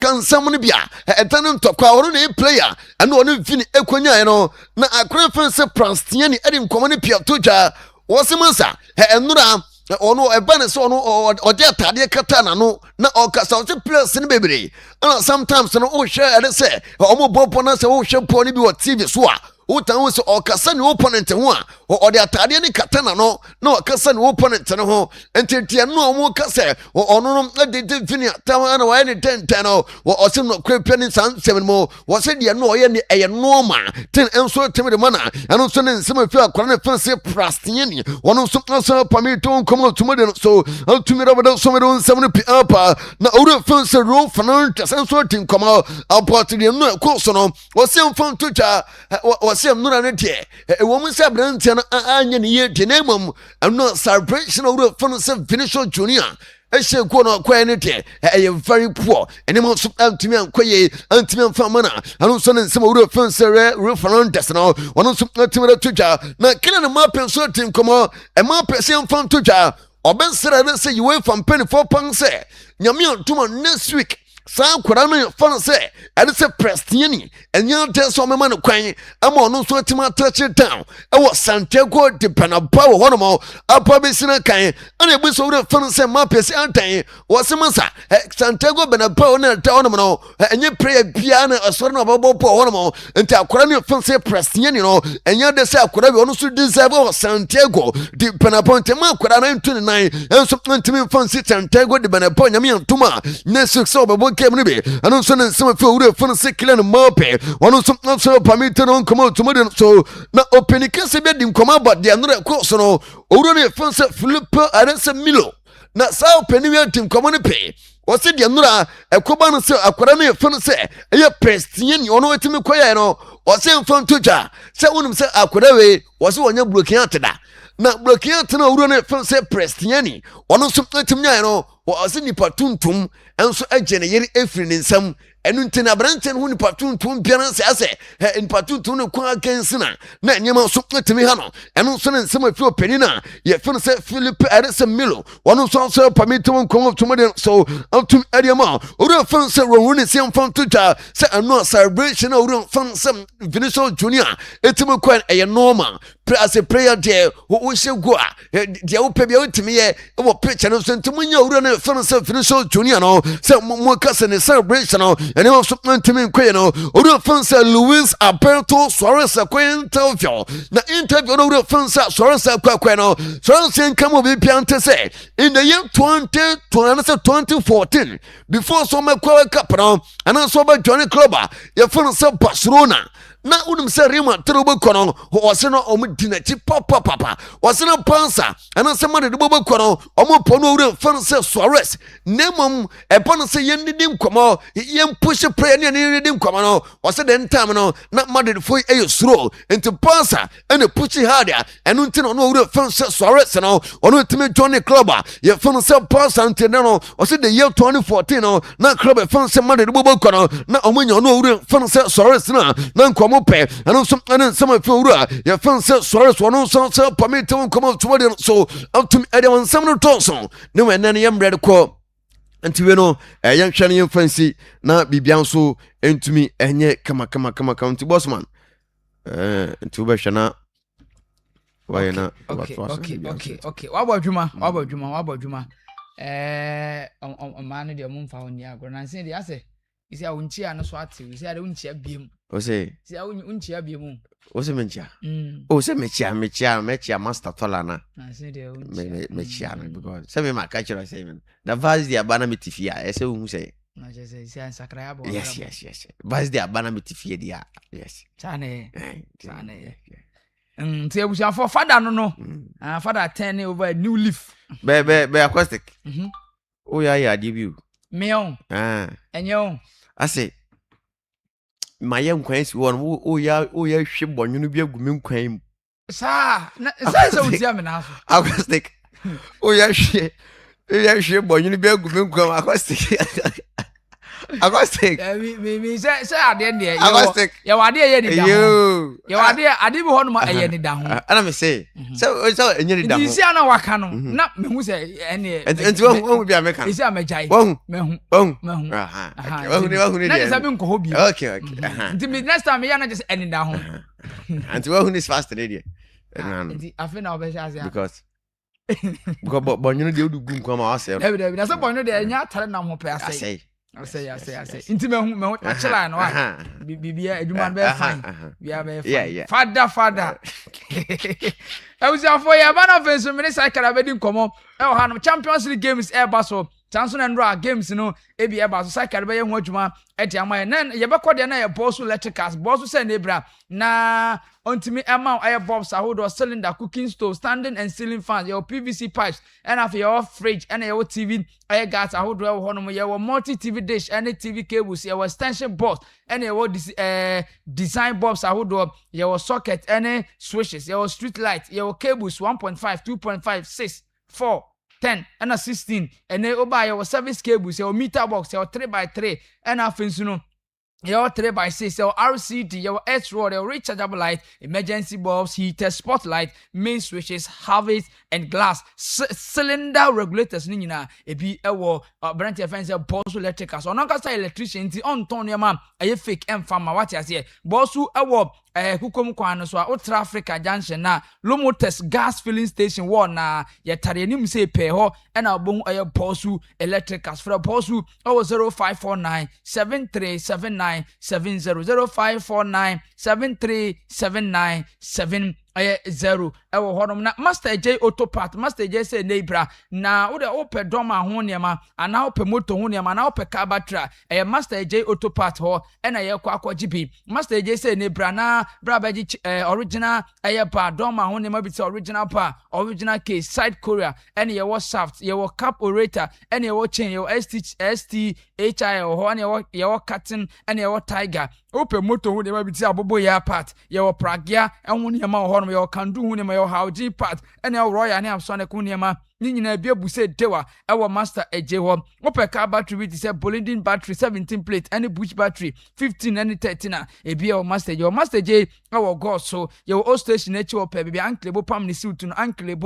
kan samne bia etanem tokwa woro na player ene ono fini ekonya no na akra fanse pranstia ni edi nkomo ne pia toja wosemansa enura ono ebane so ono ode atade kata na no na okasa o place ne bebre and sometimes no o share ade say omo bopo na say o hwe po ne bi wo TV so a utan so okasa ne opponent ho a ode atade ne kata na no na okasa ne opponent ne ho entetia no omo kasa ono no de fini tam na wa ne 10 no o sim no kwepia ne san 7 mo wo se de no ye ne eye normal ten enso temi de mana eno so ne nsem afi akora ne fanse prastiani wono so pamito komo tumode so altumi robodo so me don nsem no pi apa na ore fanse ro fanan senso tin komo apart de no ko so no wo se mfan toja wo se mnura ne de e wo mu se brantia no anya ne ye de na mom no celebration ore fanse finisher junior ehye ko no kwa ne de very poor ene mo so antumi ankoye antumi amfamana anu so ne nsem ore fanse referendum no wono so antumi toja na kila ne ma penso tin komo e ma pese mfan toja obensere ne se you from penny 4 pounds say nyame antuma next week sa kwara no fan say ade se prestiani enya de so mema no kwan ama ono so atima touch down e wo Santiago de Bernabeu ho no mo apa be sina kan ana egbe so wure fan say ma pese antan wo se masa Santiago Bernabeu na ta ho no no enye prayer bia na osoro na bobo po ho no mo enti akwara no fan say prestiani no enya de say akwara be ono so deserve wo Santiago de Bernabeu enti ma akwara 929 enso ntimi fan say Santiago de Bernabeu nyame antuma na so bobo kemnibe anu so ne nsema fe wure fun se kila no mope wonu so pamite no komo tumode so na openika se be dim koma but de anura ko so no wure ne fun se Philippe Arese Milo na sa openiwe dim komo ne pe wose de anura ekoba no se akwara ne fun se eye prestien ni ono wetimi koya no wose mfan toja se wonum se akwara we wose wonya blokin ateda na blokin atena wure ne fun se prestiani ono so timnya no wose nipa tuntum enso agene yeri efri ne nsam enu ntina branchen hu nipa tuntum biara se ase nipa tuntum ne kwa kensina na nyema so timi ha no enu so ne nsam afi openina ye fun se Philippe Arese Milo wono so pamitum kon tumode so altum adiama oro fun se ro ne se mfan toja se anu celebration oro fun se Vinicius Junior etimi kwan eye normal as a prayer there wo she go a de wo pe bia otimi ye wo picture no so ntumunya oro ne fun se Vinicius Junior no se mo kase ne celebration no ene wo so ntimi nkwe no oro fun se Luis Alberto Suarez interview na interview no oro fun se Suarez kwa no Suarez nkamo bi piante say in the year 2014 before so me kwa cup no and so ba join club ye fun se Barcelona na unum se Rima Trobo kono wose no omdinachi papa wose no pansa ana se made bobo kono omo pono ure fan se Suarez nemom e pono se yendidim komo yem push prayer ne yendidim komo no wose den time no na made foi suro into pansa and push harder enu ntino no ure fan se Suarez no ono timi join club ye fan se pansa ntino no wose the year 2014 no na club fan se made bobo kono na omonyo no ure fan se Suarez na mope anu some fura ya fanse Suarez wono so pamite won come tumode so altum ade sam no tonson ne wen ne yam red ko anti we no yan hwane yam fancy na bibian so entumi enye kama anti bossman anti we hwana why na okay wabodwuma man de mumfa oni agro na nse de ase isi a unchia no so ate isi a de unchia biem o say isi a unchia biem o say menchia o say mechia master tolana na nse de mechia because say me makachira say me the vase de abana metifia e say hu say na je say isi an sakra ya bo yes vase de abana metifia dia yes chane nti ebusia for father no father 10 over a new leaf be acoustic o ya debut meon enyo I say my young quaints one oh ya hwe bonwunu bi agumi nkwan sa so utia me na so acoustic oh ya hwe bonwunu bi agumi nkwan acoustic Acoustic. Me say ade ne Acoustic. ye wade ye ni da Yo. ye wade ade bi ho no ma ye ni da ho Ana me say. So enye ni da ho. Isi ana waka no na me hu say ene Enti won bi ameka. Isi amejai. Me hu. Aha. Wahuni na dia. just be nko ho bi. Okay. Nti me next time me ya na just ene da ho. Anti wahuni is fast dia. Nti afi na obe sha Because bonyo de odu gu nko ma wase. David na say bonyo de enya atare na ho pe asai. Asai. Nti me hu achela no a. Bibia eduma be fine. Bia be fine. Father. For your banner face, Minister Carabedin Como, El Champions League games, Airbaso, Chanson and Ra games, Ebi Airbaso, Sakarabay, Wojuma, Etiama, and then Yabakodiana, Bosu Electricas, Bosu Senebra, na unto me amount air bulbs, Sahudo, cylinder, cooking stove, standing and ceiling fans, your PVC pipes, and after your fridge, and your TV, air gas, Sahudo, Honomo, your multi TV dish, any TV cables, your extension box, and your design bulbs, Sahudo, your socket, any switches, your street light, your cables 1.5, 2.5, 6, 4, 10, and a 16, and then buy your service cables, your meter box, your 3x3, and a fence, your 3x6, your RCD, your S-rod, your rechargeable light, emergency bulbs, heater, spotlight, main switches, harvest, and glass, cylinder regulators, nina, a be a brand offense, Bosu electricals, or not electrician, the on Tony, a fake and farmer, what I say, Bosu, kukom kwano so Ultra Africa Junction na Lomotes gas filling station wo na ye tare nim say pe ho e na obon Bosu electricals for Bosu 0549 7379 70 0549 7379 70 ewo honom na Master J Autopart Master J say neighbor na wo de ope doma ho niam ana ope moto ho niam ana ope car battery Master J Autopart ho e na ye kwa akwajibi Master J say neighbor na bra baji original pa doma ho niam bi original pa original case side courier and ye was shaft ye was cap orator and ye was chain ye ST HI ho and ye was cutting and ye was tiger ope moto ho niam bi abobo ya part ye was pragia and ho niam ho your can do him your how G part and your royal name son kunima Nina be buse dewa our Master Ejewo ope car battery with say Bolindin battery 17 plate any bush battery 15 any 13 e be your Master J our god so your old station nature baby uncle pam ni suit no uncle e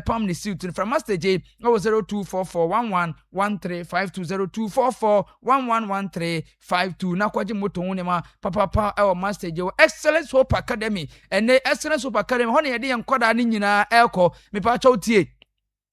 pam ni suit from Master J 02441113520244111352 na kwaji moto hunema papa our Master J Excellence Hope Academy and Excellence Hope Academy honey dey enkwada ni nyina elko me pa chawtie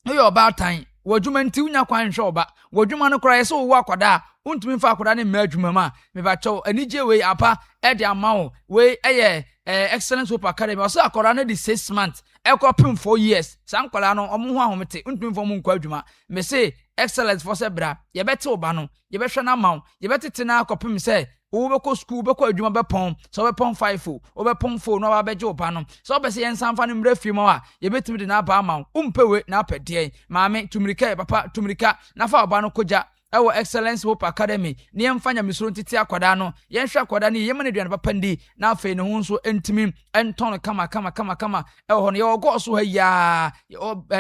you about time wadwuma nti unya kwan hwe oba wadwuma no kra yeso wo akwada untumi fa akwada ne ma adwuma ma me ba chaw anije we apa e de amawo we eye Excellence Hope Academy also akwada no the 6 months ekopim 4 years san kwala no omo ho ahomete untumi fa mu nkwa adwuma me say Excellence for se bra ye bete oba no ye behwe na amawo ye betete na akopim se wo be ko school be ko adwuma be pon so be pon 5 o be pon 4 no ba beje opa no so be se yen sanfa no mra fi ma ye betimi de na ba amawo umpewe na apede maame tumirika papa tumirika na fa oba no koja ewo Excellence Hope Academy ne yemfanya misoro ntiti akwada no yenhwe akwada ne yemane duane papa ndi na afa ne ho nso entimi enton kama ewo ho ne ye go so ha ya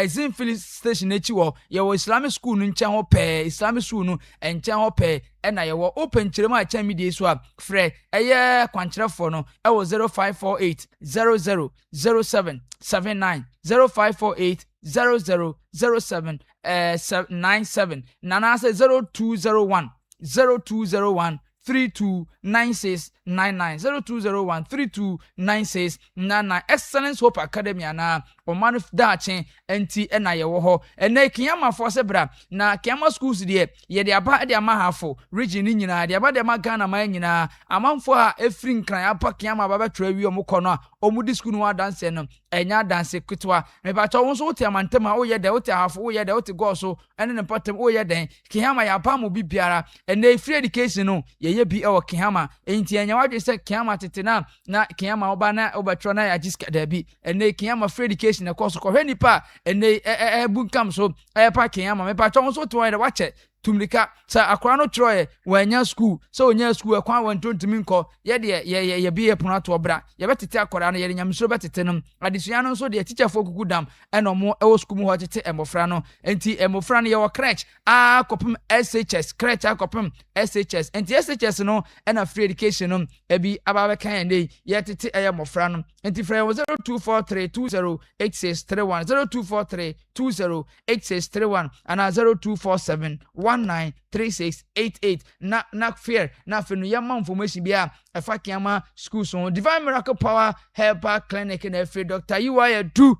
Zin filling station echi wo ye wo Islamic school no nchen ho pe Islamic school no enchen ho pe ena ye wo open chirem a chan media so a frɛ eye kwankyerefo no ewo 0548 0007 79 0548 0007 97 nana say 0201 3296 99 0201 3296 99 Excellence Hope Academy ana omanu dache enti ena ye wo ho ena kiyama fo se bra na kiyama schools de ye de aba de ama hafo region ni nyina de aba de ma Ghana ma nyina amanfo a efri nkran apa kiyama ba betra wi omuko no a omudi school no dance no enya dance kwetwa me ba cho wonso wote amantema wo ye de wote hafo wo ye de wote go so ene ne patem wo ye den kiyama ya pa mo bibiara ena free education no ye bi e wo kiyama enti enya wadwe se kiyama tetena na kiyama oba na obetro na ya jiska da bi ena kiyama free education na course ko hwani pa ene bunkam so pa kiyama me pa cho wonso to wo de wache tumrika sa akwa no troye wanya school so onya school akwa wantontimi nko ye de ye bi epono to bra ye betete akora no ye nyamsoro betete no adesua no so de teacher fo kuku dam eno mo ewo school mu ho tete emofra no enti emofra no ye wo crèche akopem SHS crèche akopem SHS enti SHS no ena free education no ebi aba be kan ene ye tete emofra no enti frɛ 0243208631 0243208631 ana 0247193688 na fear na fenu yama information bia efa kiama school so Divine Miracle Power Helper Clinic na free Dr. Yuaya do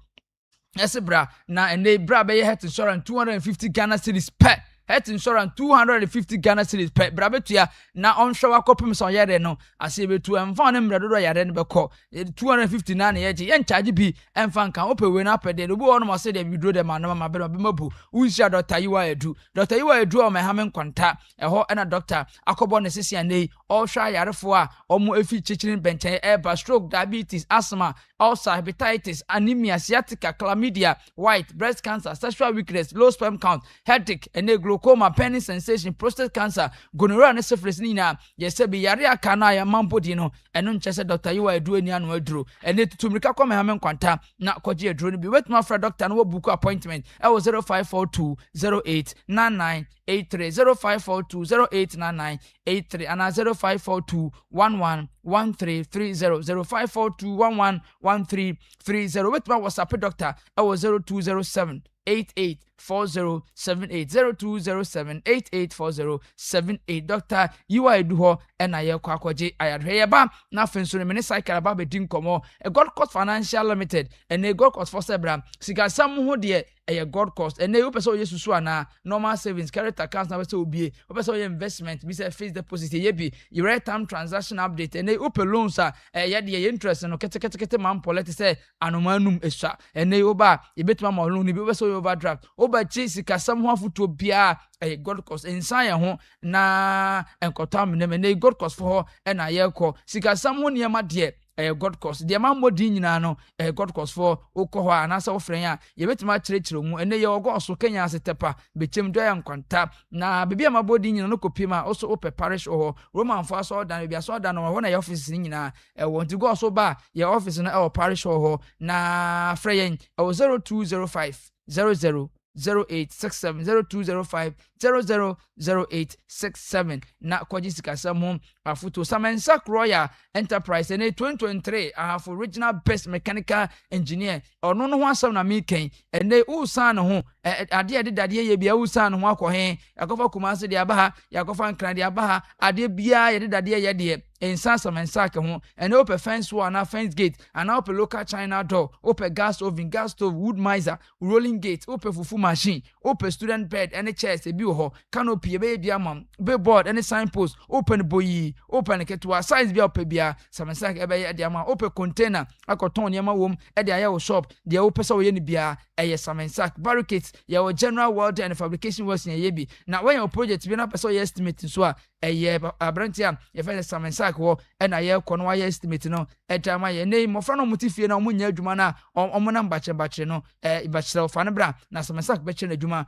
esebra na ene bra be health insurance 250 Ghana cedis per health insurance 250 Ghana cedis per brabetua na onhwe wakopem so yare no ase betu emfa ne mredo do yare ne beko 250 na na yeje yen charge bi emfa nka opewe na pede no bo no se de bidro de ma no ma be mabu unsia Dr. Yuaya do Dr. Yuaya do o me ha men kwanta eho na doctor akobo ne sisia nei o hwa yarefo a omo efi chichirin benchen eba stroke diabetes asthma ulcer hepatitis anemia sciatica chlamydia white breast cancer sexual weakness low sperm count headache glaucoma penis sensation prostate cancer gonorrhea ne syphilis ni na yese bi yare aka na ya mampodi no eno nchese Dr. Yuaya do ani anu aduro ene tutumrika kwa me ha men kwanta na kwaje aduro ni bi wetuma fra doctor no wo book appointment e wo 0542089983 0542089983 ana 0542111330 0542111330 wetuma WhatsApp doctor e wo 0207 884078 Dr. Yuaya do ho ena ye kwa kwaje ayadhwe ye ba na fenso ne mene cycle ba be din komo e God Cost Financial Limited ene God Cost for sebra sika sam ho de eye God Cost ene you person yesusu ana normal savings current accounts na be so obie you person investment be say fixed deposit ye bi your right time transaction update ene open loans a ye de interest no kete man polite say anomanum esha ene you ba ye betuma ma loan ni be so overdraft oba chi sika sam ho afuto bia God Cost inside ho na enkotam ne God Cost for ena ye ko sika sam ho niema de God Cost de ma modi nyina no God Cost for okọ ho anasa wo fren a ye betima kirekire mu ene ye ogo so Kenya asetepa bechem do ya nkwanta na bibia ma bodi nyina no kopima also ope parish ho Roman for so dan bibia so dan no ho na ye office ni nyina wo nti go so ba ye office no e parish ho na freyen 0205 00 0867 0205 000867 na kwaji sikasam afuto Samensak Royal Enterprise ene 2023 for original best mechanical engineer ono no ho asam na meken ene usan ho ade dade ye bia usan ho akɔhe yakofa kumase de abaha yakofa nkran de abaha ade bia ye dade ye de ensa Samensak ho ene open fence wall na fence gate and open local China door open gas oven gas stove wood miser rolling gate open fufu machine open student bed ene chairs ebi ho canopy ebe bia mam billboard ene signpost open boyi open ketwa size bia open bia Samensak ebe ye de ama open container akoton niam wom e de aye wo shop de open so ye ni bia eye Samensak barricades ye wo general world and fabrication works ye bi na when your project bi na person ye estimate so a eye abrantia ye fe Samensak wo e na ye kono ye estimate no e tama ye nei mofra no mutifie na omunya adwuma na omo na mbache no bachelor fa ne bra na Samensak beche na adwuma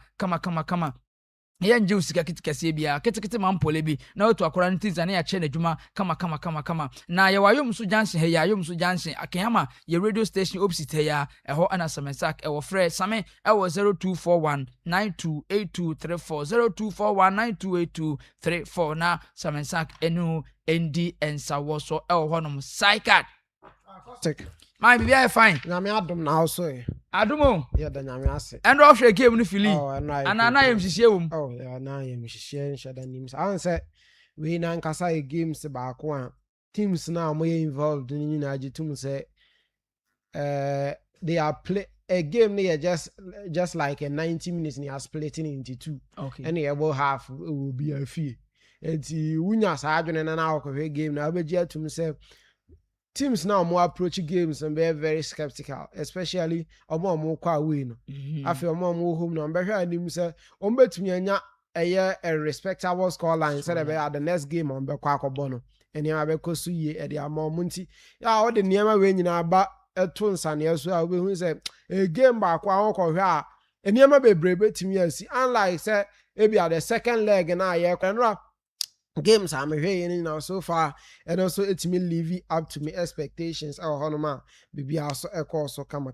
kama ye nje usika kitikase bia kitikete mampole bi na otu akora ntiza na ya che na adwuma kama na ye wayom so junction he ya yom so junction akehama ye radio station opposite he ya eho ana Samensak ewo frɛ same ewo 0241928234 0241928234 na Samensak enu endi ensawo so ewo honom psychat my be fine na me adom na also adumo yeah da nyame ase and off the game no fili ana yem hihie wom oh yeah na yem hihie nshada nim an say we na nkasa e games ba ko a teams na mo involved ni na agitum say they are play a game near just like a 90 minutes they are splitting into two. Okay. And the about half will be a fee. It's wunya sa adwene na na akɔhwɛ game na abegia to say teams now more approach games and be very skeptical, especially more kwa away no. After more home no be hwɛ anim say ombetumi anya a respectable score line instead of the next game on be kwa akɔbɔ no. Enia be kosu ye e dia ma munti. Ya all the niema we nyina ba eto nsane so a we hu say a game ba kwa akɔhwɛ a eniema bebrebe betumi asi unlike say ebi the second leg na ye kwanra games I'm here now so far, and also it's me living up to me expectations. Oh, honoma, baby, also a course so kama.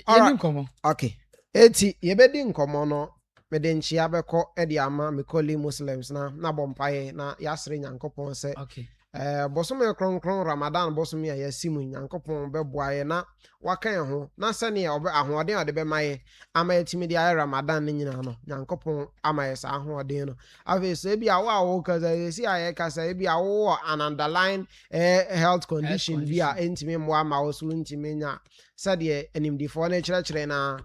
Alright, come okay. Eti yebedi nkomo no mede nchia beko edi ama me koli Muslims na bompaye na yasre nyankopon se okay. Bosome kronkron Ramadan bosome ya yasimu nyankopon beboaye na wakan ho na sene ya obe ahoden ade be maye ama etimi di aye Ramadan ni nyina no nyankopon ama yesa ahoden no ave so bia wo kaza yesi aye kasa bia wo an underline health condition bia entimi mo ama wo so ntimi nya sade enimdifo na kire na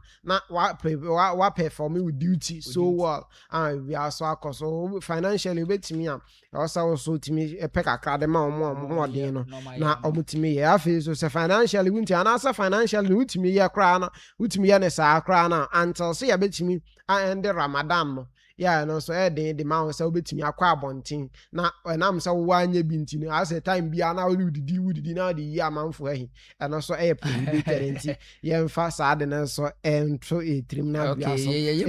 wa perform with duty so well and we are so akoso financially betimi am also timi pekakra de ma omo odin no na omutimi ye afi so se financially wunti anasa financially wutimi ye kra na wutimi ye ne sa kra na until so ya betimi end Ramadan no yeah no so the man so betimi akwa abontin na enam so wanye binti no as a time bia na wudi na the year manfo ahi eno so prohibited enti ye mfa sa de na so entro etrim na bia so ye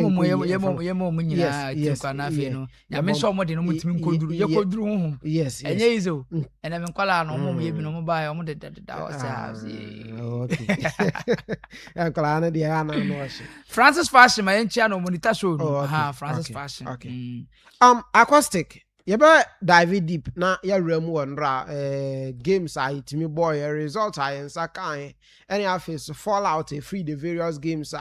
mo nyina tikwa na afi no ya me so mo de no mutimi nkoduru ye koduru honhom yes enye izo ena me nkwala no mo ye bi no mo ba ye mo de o sa okay ya kwala na de ya na no Francis Fashion ma enchia no monitor show Francis Fashion. Okay. Acoustic. Yeba dive deep na ya remu wonra games I timi boy result I en sakan any face fallout free the various games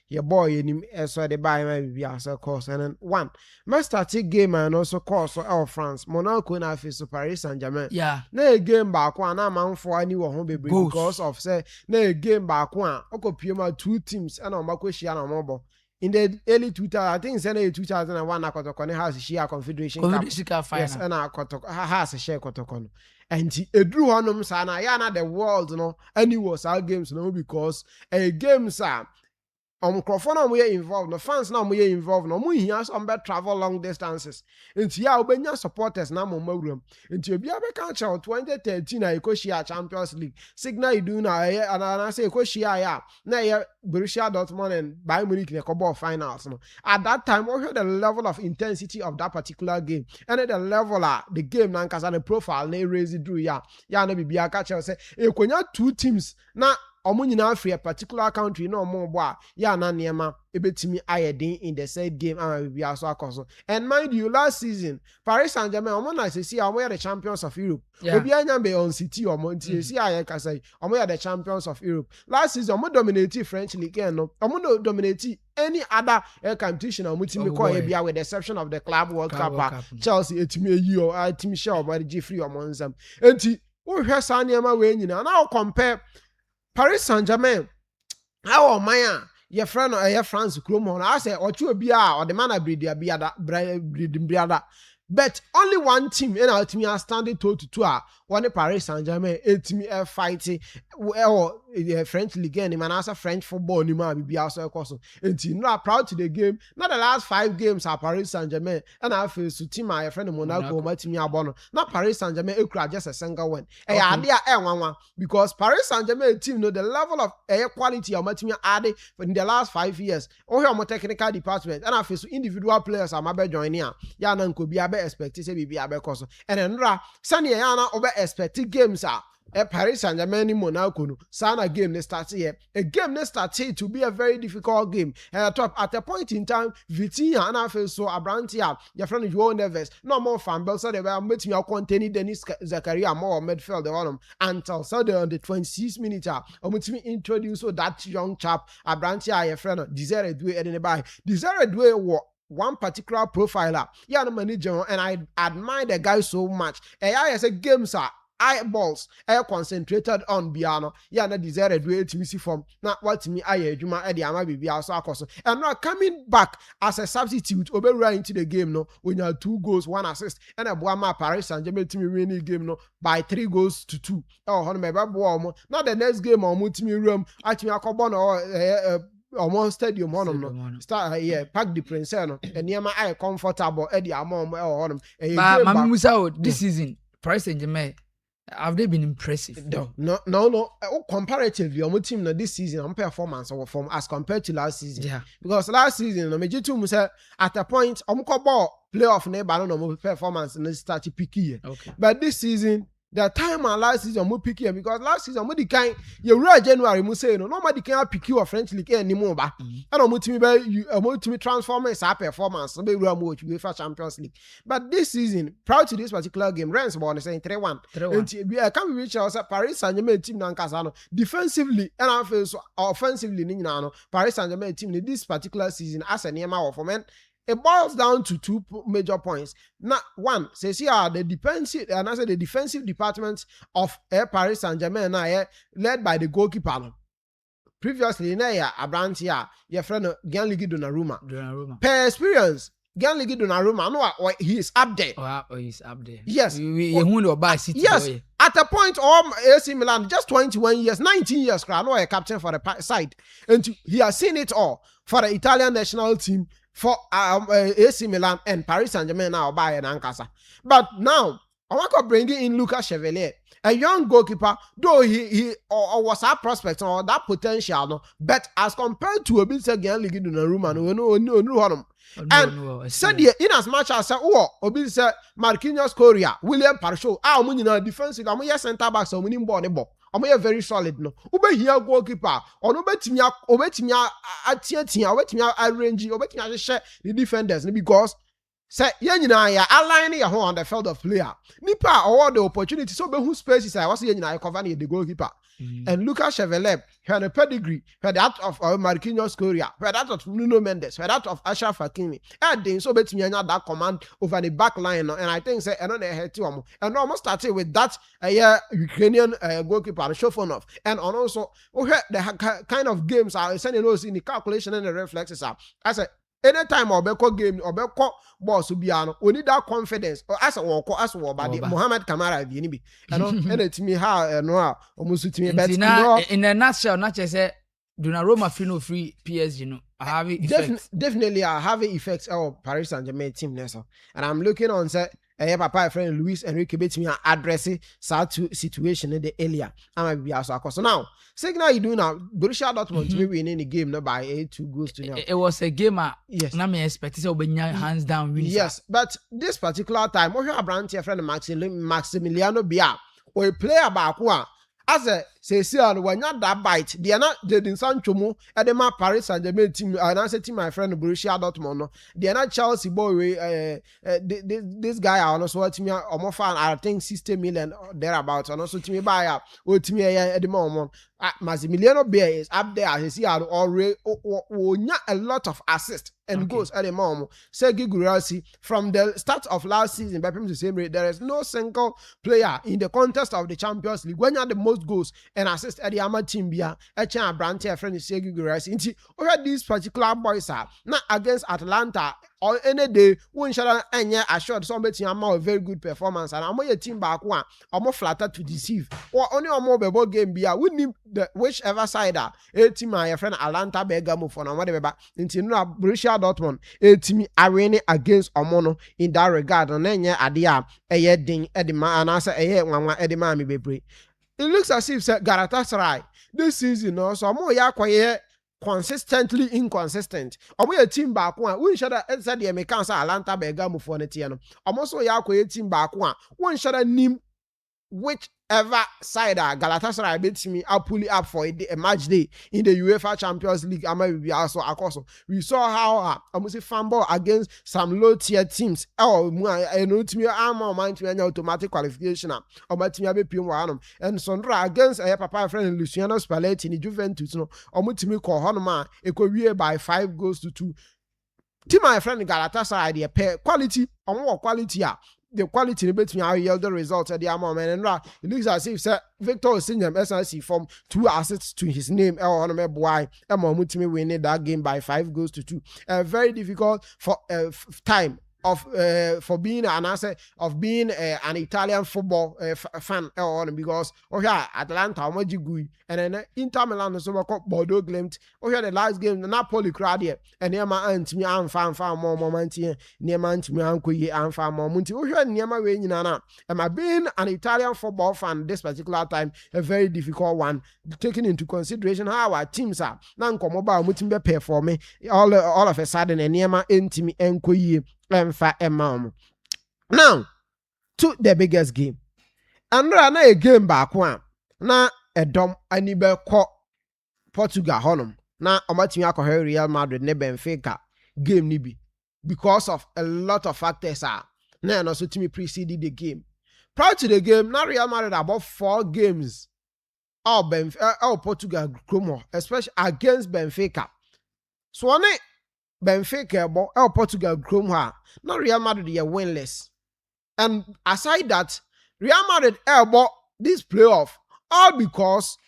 your boy enim so de buy my bia so course and then one master take game and also course for France Monaco na face Paris Saint-Germain yeah na game back one na manfo ani wo ho bebre because of say na game back one okopie two teams and on makoshia na mobo in the early 2000, I think it's 2001 Akotokone has share Confederation Cup. Yes, and Akotoko has a share Kotokono. And he drew honum sana yana the world no and it was our games no because a games are microphone we involved no fans now we involved no we here some better travel long distances into ya obenya supporters na mo mawuram into obi abeka cha 2013 na Ecosia Champions League signal you do na and say Ecosia ya na ya Borussia Dortmund and Bayern Munich the cup finals no at that time we heard the level of intensity of that particular game and at the level the game na nkasa the profile na raise it through ya na bibia ka cha say ekonya two teams na omunyina free a particular country no more boy ya na niema ebetimi ayedin in the said game and we are so akoso and mind you last season Paris Saint-Germain omona say see omo the champions of Europe obi anya be on city omo nti see aye ka say omo the champions of Europe last season omo dominate French league no omo no dominate any other competition omo timi call e bia with the exception of the Club World Cup Chelsea etimi eyi o etimi share omo the free omo nsam enti wo hwe sa niema we nyina na compare Paris Saint-Germain how man your friend or your France Chrome I say or two be or the man I breed biada but only one team in our team are standing toe to toe one Paris Saint-Germain team fighting or French league and man as French football ni man be also course and team not proud to the game not the last 5 games are Paris Saint-Germain and I feel so team my friend Monaco my team abono not Paris Saint-Germain just a single one because Paris Saint-Germain team know the level of air quality of my team added in the last 5 years or your technical department and I feel so individual players are my joining here ya na nko bi expect say be abekoso and enra sane yana obe expect games are Paris Saint-Germain in Monaco no sana game they start here a game they start to be a very difficult game and at a point in time Vitinha and I feel so Abrantia your friend you nervous no more fan bell so they were meeting your contain Dennis Zakaria more midfield the one until so on the 26 minutes or me introduce so that young chap Abrantia your friend Desire Due anybody Desire Due one particular profiler yeah the manager and I admire the guy so much and I say games are eyeballs concentrated on Biano yeah na Desire do it me see from na what me aye adwuma e de ama bibia so akoso and now coming back as a substitute oberu into the game no when you have 2 goals 1 assist and aboama Paris Saint-Germain team win the game no by 3 goals to 2 oh hono me babo now the next game omo team room atimi akobo no almost stadium honum no start pack the prince no eniema I comfortable e di amom e honum but mami musa this season Paris Saint-Germain Have they been impressive? No. Comparatively, on team this season, on performance or form as compared to last season. Yeah. Because last season, no major team say at a point, ball playoff neighbor no performance and start to pick here. Okay. But this season, the time and last season we pick here because last season we kind you real January we say no nobody can pick you a French league anymore ba and on team be you team transform its performance be real more UEFA Champions League. But this season, prior to this particular game, Rennes won saying 3-1. And I can't reach us Paris Saint-Germain team na nkasa defensively and I feel so offensively ni na Paris Saint-Germain team this particular season as a name of men. It boils down to two major points. Now, one, says here the defensive, and I said the defensive department of Paris Saint-Germain led by the goalkeeper. Previously, Abrantia, your friend Gianluigi Donnarumma. Per experience, Gianluigi Donnarumma, no, he is up there. Oh, he's up there. Yes. Yes. At a point, AC Milan, just 21 years, 19 years, I know a captain for the side. And he has seen it all for the Italian national team. For AC Milan and Paris Saint-Germain now by an Ankasa. But now, I want to bring in Lucas Chevalier, a young goalkeeper, though he was a prospect or that potential, no, but as compared to a bit again, League Donnarumma, no. And said in as much as Obi said Marquinhos Correa, William Parshow, our defensive, I'm a center back, so winning ball. I'm very solid no. Ube here goalkeeper. Or obetimi arrange, obetimi share the defenders because say yenina ya align ya on the field of player. Nipa or the opportunity so be who space is I was yenina cover the goalkeeper. And Lucas Chevalier had a pedigree, had that of Marquinhos Correa, had that of Nuno Mendes, had that of Achraf Hakimi. And then so between that command over the back line, and I think say and on the head to and almost started with that Ukrainian goalkeeper Shofonov, and also the kind of games are sending those in the calculation and the reflexes are. I said anytime Obeko game Obeko boss Subiano, we need that confidence. Or as a walk as a body Mohamed Kamara Vienibi. And it's me how no almost to me but in a nutshell, not just say Donnarumma free PSG, no. I have it definitely I have effects of Paris Saint-Germain team Nessa. And I'm looking on say papa friend Luis Enrique bet me address situation in the area. I'm be also so now signal you do now Borussia Dortmund to be winning the game no by 8-2 goals to 0. It was a game yes. Na me expect say obenya hands down win. Yes, but this particular time we have brand here friend Maximiliano Bia or player back one as a say on when you that bite they are not the Sancho mu edema Paris Saint-Germain team and I said to my friend Borussia Dortmund no they are not Chelsea boy this guy also what me almost fan I think 60 million thereabouts and also to me buy up or to me edema Massimiliano Bia is up there as you see already a lot of assists and goals at the moment. Sergei Guirassy from the start of last season by the same rate there is no single player in the contest of the Champions League when you have the most goals and assist at the Ama team bia a chan brand here friend Sergei Guirassy into over these particular boys are not against Atlanta or any day when shall any assured somebody a very good performance and I'm your team back one or more flattered to deceive or only a mobile game bia we need the whichever side a team my friend Atlanta Bergamo for whatever into Borussia Dortmund a team arena against Omono in that regard and then adia a year ding edema and answer a year one edema me be. It looks as if Galatasaray this season also more quiet consistently inconsistent. Omo a team back one we should have said the Americans Atlanta Bergamo for the tiano. Almost a team back one should have name whichever side Galatasaray beats me up pull it up for a match day in the UEFA Champions League. I might be also we saw how almost a fumble against some low tier teams. Oh, I know to me I'm mind to any automatic qualification or my team be and Sondra against a papa friend Luciano Spalletti in Juventus no almost to me call Honma equal by 5 goals to 2. To my friend Galatasaray the pair quality or more quality the quality between our yield the results at the moment and it looks as if Victor Osimhen SNC from 2 assists to his name why Mutimi winning that game by 5 goals to 2. Very difficult for time of for being an asset of being an Italian football fan because Atalanta Omojigui and then Inter Milan so Bordeaux Glimt the last game the Napoli crowd here and near my aunt me am fan more moment here near my aunt me uncle and fan more munti near my way nana am I being an Italian football fan this particular time a very difficult one taking into consideration how our teams are now come about mutim be perform all of a sudden and near my intimi enkoye emfa emam. Now to the biggest game. And na a game back one. Na a dom anibe ko Portugal honum. Na omatimi akọ Real Madrid ne Benfica game ni bi because of a lot of factors are. Na and also timi preceded the game. Prior to the game, na Real Madrid about 4 games. Portugal Cromo, especially against Benfica. So on it Benfica Portugal Cromo not Real Madrid are winless. And aside that, Real Madrid bought this playoff all because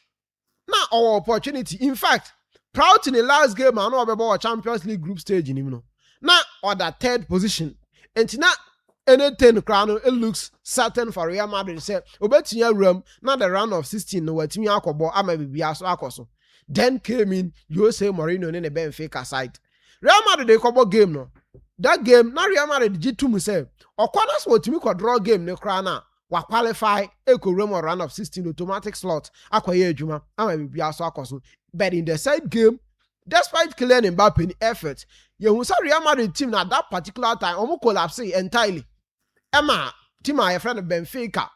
not our opportunity. In fact, proud in the last game, I know about a Champions League group stage in him. Now on that 3rd position. And now anything crown it looks certain for Real Madrid. Say, Obetinya room, not the round of 16, no what Timmy Akobo, I may be aso. Then came in Jose Mourinho in the Benfica side. Real Madrid they couple game no. That game, na Real Madrid G2 say, or corners what Timmy could draw game no crana. Wa qualify eco room or round of 16 automatic slot. Akwaye Juma, I may be aso. But in the side game, despite Kylian Mbappe effort, you saw Real Madrid team at that particular time almost collapse entirely. Emma, team my friend of Benfica.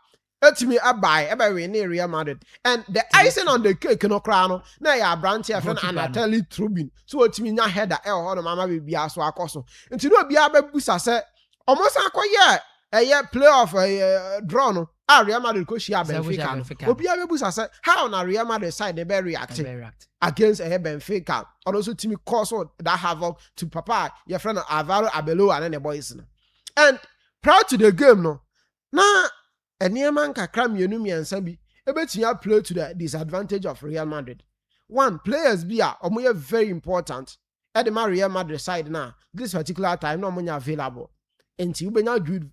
Ultimately, I buy Real Madrid. And the icing on the cake, no crown. Now, ya branch your friend Anatoly Trubin. So, ultimately, na head that on Mama will be aso akoso. And to know be a busa say, almost a year playoff a draw no. Real Madrid coach ya Benfica. Obi a busa say, how na Real Madrid side they be reacting against a Benfica. And also, Timmy cause that havoc to Papa, your friend Alvaro Abelo and then the boys. And prior to the game, no, na. And near man kakra mienu miansa ebetia play to the disadvantage of Real Madrid. One, players be are very important. At the Real Madrid side now, this particular time no money available. Enti ubenya Jude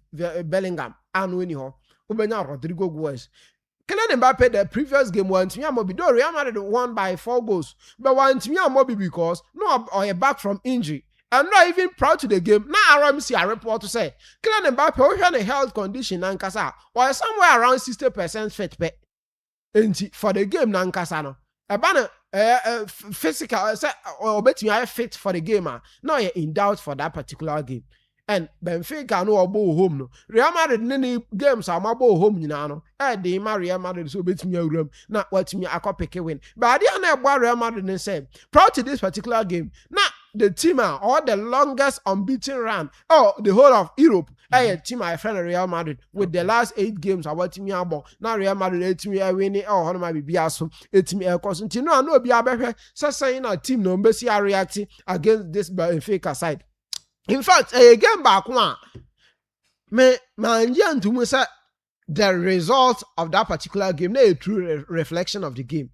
Bellingham and Winnie Ho, ubenya Rodrigo Goes. Kylian Mbappe the previous game won to me Amobi. Though Real Madrid won by 4 goals, but won to me Amobi because no or back from injury. I'm not even proud to the game. Now I see a report to say, Kylian Mbappe, we had a health condition Nankasa, or somewhere around 60% fit bet. For the game Nankasa no. A banner physical or bet me I fit for the game. Now you're in doubt for that particular game. And Benfica no obo home no. Real Madrid nini games are mabo home nyina no. They ma Real Madrid so bet me awuram na what me akopeke win. But I na ebo Real Madrid and say proud to this particular game. Na the team or the longest unbeaten run the whole of Europe. Team I friend Real Madrid with the last 8 games I watch me about. Now Real Madrid 8 me winning hono ma bibia so 8 me cause no I know bia behwe saying a team no be see reacting against this Benfica side. In fact, again back one, me manjan to say the result of that particular game, a true reflection of the game.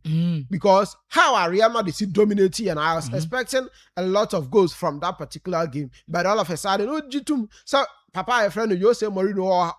Because how are Real Madrid dominating, and I was expecting a lot of goals from that particular game, but all of a sudden, so Papa, a friend of Jose Mourinho,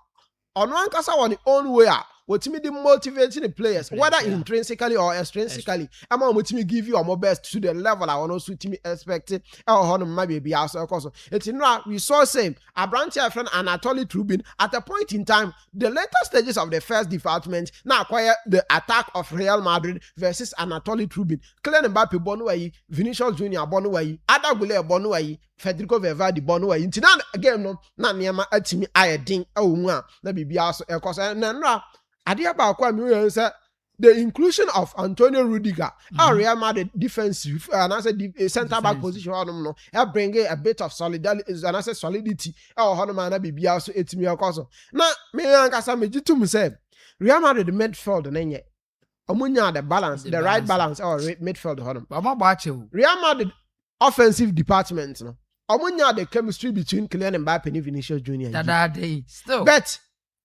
on one case on the own way. What me the motivating the players, whether intrinsically or extrinsically. I'm going to give you our best to the level I want to me expecting. Maybe be also also. It's in we saw same. A branch friend Anatoly Trubin at a point in time, the later stages of the first development now acquire the attack of Real Madrid versus Anatoly Trubin. Kylian Mbappe Bonuayi, Vinicius Junior Bonuayi, Ada Gule Bonuayi, Federico Valverde Bonuayi. Into that again no na niema atimi ayedin awunwa na bibia also ekoso na Adia Bakwa Miriam said the inclusion of Antonio Rudiger, our Real Madrid defensive, and I said center back position, help bring a bit of solidity, and I said solidity. Our Honamana be also 8 million cost. Now, me and Casami to me say, Real Madrid midfield and then Omunya the balance, the right balance, or midfield Honam. Real Madrid offensive department, no. Omunya the chemistry between Kylian Mbappe and Vinicius Junior. Still, but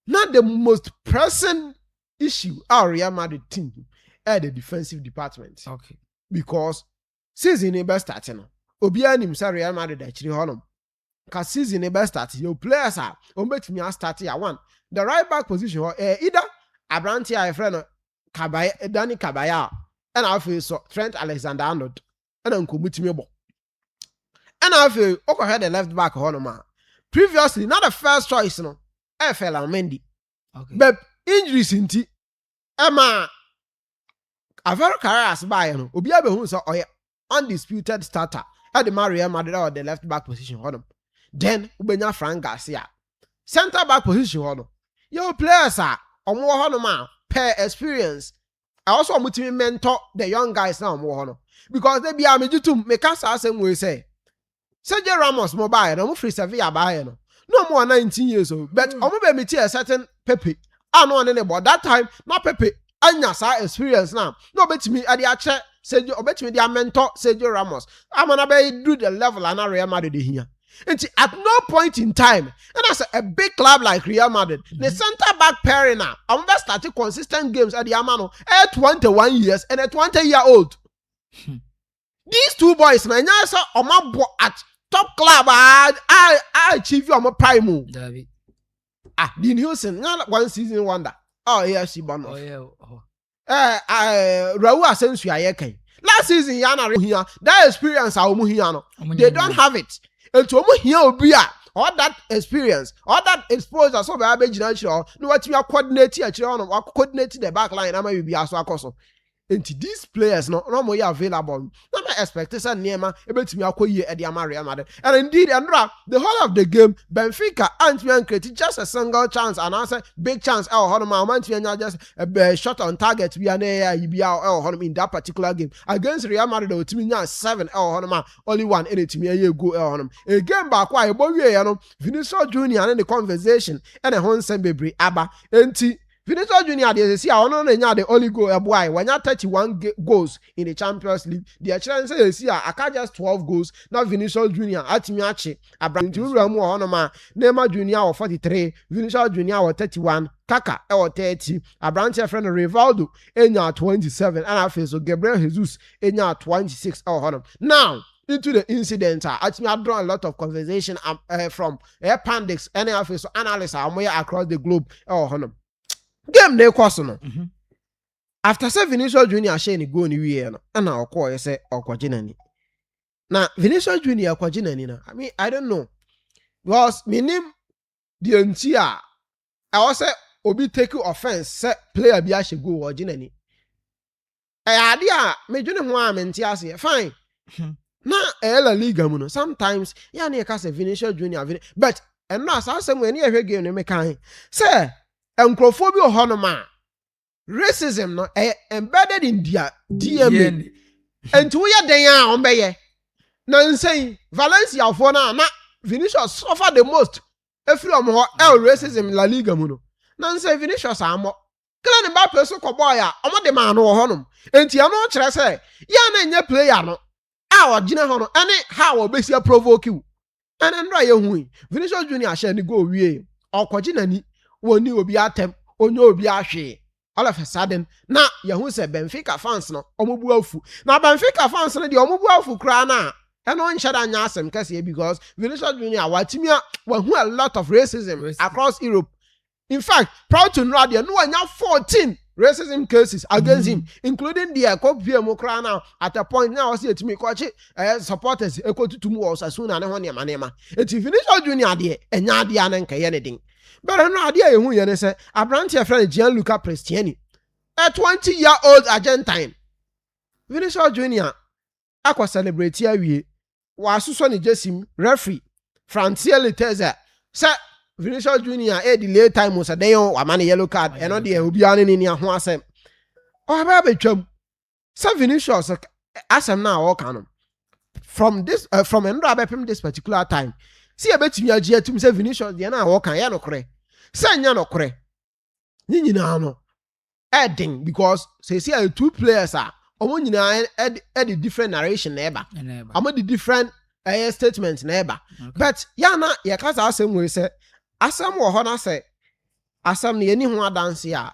not the most pressing issue our Real Madrid team at the defensive department. Okay. Because season is starting. Obianim sa Real Madrid actually honum. ka season e be start your players are ombetimi a start ya one the right back position either Abrante a friend Kabaya Danny Kabaya and I feel so Trent Alexander-Arnold and Nkomutimi bo and I feel okay the left back honoma previously not the first choice no FL Mendy but injuries inti Emma Avero Carras by no obi abehu so oye undisputed starter at the Real Madrid or the left back position honum then ubenya Frank Garcia center back position honum your players are omo honoma per experience I also want to mentor the young guys now more because they be a mejutum make us asem we say Sergio Ramos mobile no free Sevilla buy no more 19 years old but omo be me a certain Pepe I know anybody that time not Pepe anya sa experience now no bet me at the ache Sergio obet me their mentor Sergio Ramos I'm gonna be do the level and Real Madrid here. And at no point in time, and as a big club like Real Madrid, the center back pairing now, I'm going to start consistent games at the Amano at 21 years and a 20-year-old. These two boys, man, at top club, I achieve you on my prime. David. Dean Houston, not one season wonder. Oh, yeah, she bonus. Oh, yeah. Raul Asensio, last season, Yana here, that experience, they don't have it. And to here will be all that experience, all that exposure, so by natural, no what you are coordinating or coordinating the back line, I may be as well. And these players no more available. No my expectation Nema able to me acquire at the Real Madrid. And indeed, Andra, the whole of the game, Benfica and created just a single chance and answer big chance. Oh, Honoma just a shot on target. We are in that particular game against Real Madrid. To me, 7 Honoma, only one in it to me a year go on a game back. Why, boy, Vinicius Junior and the conversation and a Honsen Baby Abba and Vinicius Junior, they say, I don't know the only goal, boy. When you 31 goals in the Champions League, the chance they see, I can't just 12 goals. Now Vinicius Junior, at Miachi, Abraham Ramu Honoma, Neymar Junior or 43, Vinicius Junior or 31, Kaka or 30, Abraham friend Rivaldo, Enya 27, and I feel so Gabriel Jesus, Enya 26 or Honor. Now, into the incident, actually, I've drawn a lot of conversation from pundits and analysts across the globe or Honor. Game ne kwaso no after say Vinicius Junior share ni go ni wie no na okọ say okwaginani na Vinicius Junior okwaginani na I mean I don't know because minim the entia I was say obi take offense say player bi a she go oginani ade a medwene ho a menti ase fine na La Liga mu no sometimes ya na ka say Vinicius Junior but and no asase mu eni ehwe game no me kan say Encrophobia honoma racism no embedded in their DNA. And to ya den a ombeye. Na insane Valencia for na Vinicius suffer the most. Efrom ho racism in La Liga mu no. Na insane Vinicius amo. Kila ne ba person ko boy a omo de ma no honom. Enti ano kire say ya na nye player no. A ogine ho no ene how obesia provoke you. And ndra ye hu. Vinicius Junior share ni go wie. Okwojinani woni obi atem onye obi ahwe all of a sudden na yahu se Benfica fans no omobu afu na Benfica fans no de omobu afu kra na eno nhyada nya asem kase because Vinicius Junior watimi wahu a lot of racism across Europe. In fact, proud to know there no anya 14 racism cases against him, including the Kopie kra now at a point now see etimi kwachi supporters ekotutumu was asuna ne ho ne manema eti Vinicius Junior de enya de anenka ye ne din. But I know idea who you say Abrante friend Gianluca Prestiani, a 20-year-old Argentine. Vinicius Junior, aqua celebrate here we was Susani Jessim, referee, Franciele Teza, sir Vinicius Junior, a delay time was a day on a money yellow card, and on the Ubian in your Huasem. Oh, baby chum, Sir Vinicius, as I'm now all canon. From this, from Endrabepim this particular time. See a bet me a jet to say Vinicius, the na walk and yano cre. Say yano cre. Nini no. Adding because say see two players are one add the different narration neighbor. I'm the different statements neighbor. But yana ya kasa asem we say asem wo ho na say asem ne ani ho dance ya.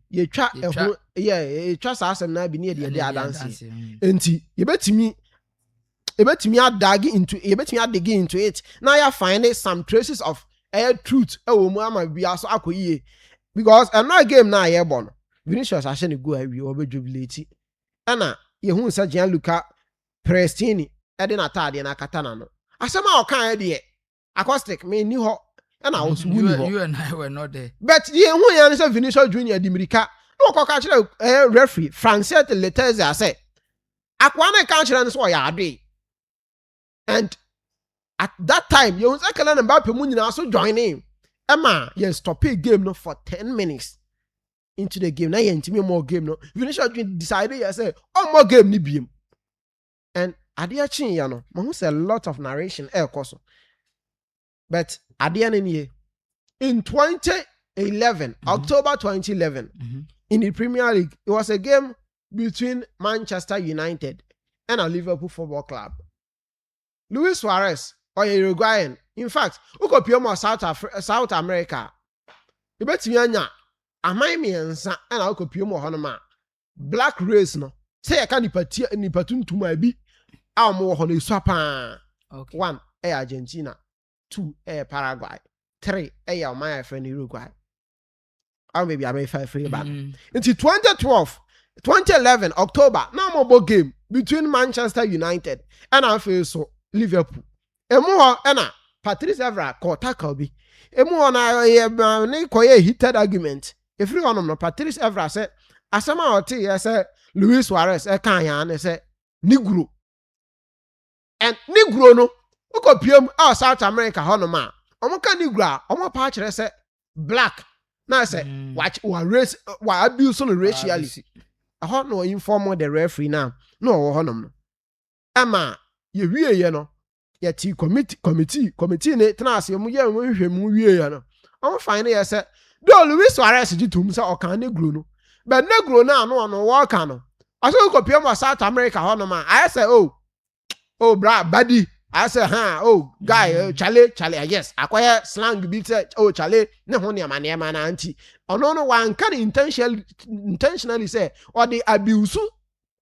Ye twa ehun ye twa asem na bi ne de dance. Enti ye betimi ebetumi dig into it now you find some traces of truth ewo mu ama bia so akoyie because another game na ye born Vinicius ahye go awie obejubilate ana ye hu nsa Gianluca Prestini ede na tade na katana no asema o kan de acoustic me ni ho ana wo so wuni ho you and I were not there but ye hu ya nsa Vinicius Junior Dimirika no ko ka kire referee Francet Letizia say akwa na ka kire no so ya ade and at that time you was Ekele and Mbappe mu nyina so join in Emma yes stop a game no for 10 minutes into the game now you intimi more game no Vinicius decided you say oh more game ni biem and ade chin ya no mo say a lot of narration koso but ade an in 2011 October 2011 in the Premier League it was a game between Manchester United and a Liverpool Football Club. Luis Suarez or Uruguayan. In fact, ukopiomo South America. Ibetimi anya amai ensa and ukopiomo honoma. Black race no. Say I can nipatuntum abi. A mo hono swapa. okay 1 Argentina, 2 Paraguay, 3 my friend Uruguay. Or maybe I may 5 free back. Into 2011 October, no more game between Manchester United and I feel so Liverpool. Emu ena Patrice Evra ko tackle bi. Emu na ne koye heated argument. Every one no Patrice Evra say asema oti ye say Luis Suarez kan ya na say Negro. And Negro no ukopiem South America ho no ma. Omo ka Negro omo pa kire say black. Na say watch one race wa abuse no racially. Ho no inform the referee now. No ho no. Ama ye wie ye no ye ti committee ne tenase mu ye hwehwemu wie ye no on fine ye say do Luis Suarez gitum say o kan Negro no but Negro na no work no aso kopiem wa South America ho no ma I say oh bra buddy I say guy chale yes akwaya slang bi say chale ne ho ne amane na anti ono no wan kan intentionally say or the abuse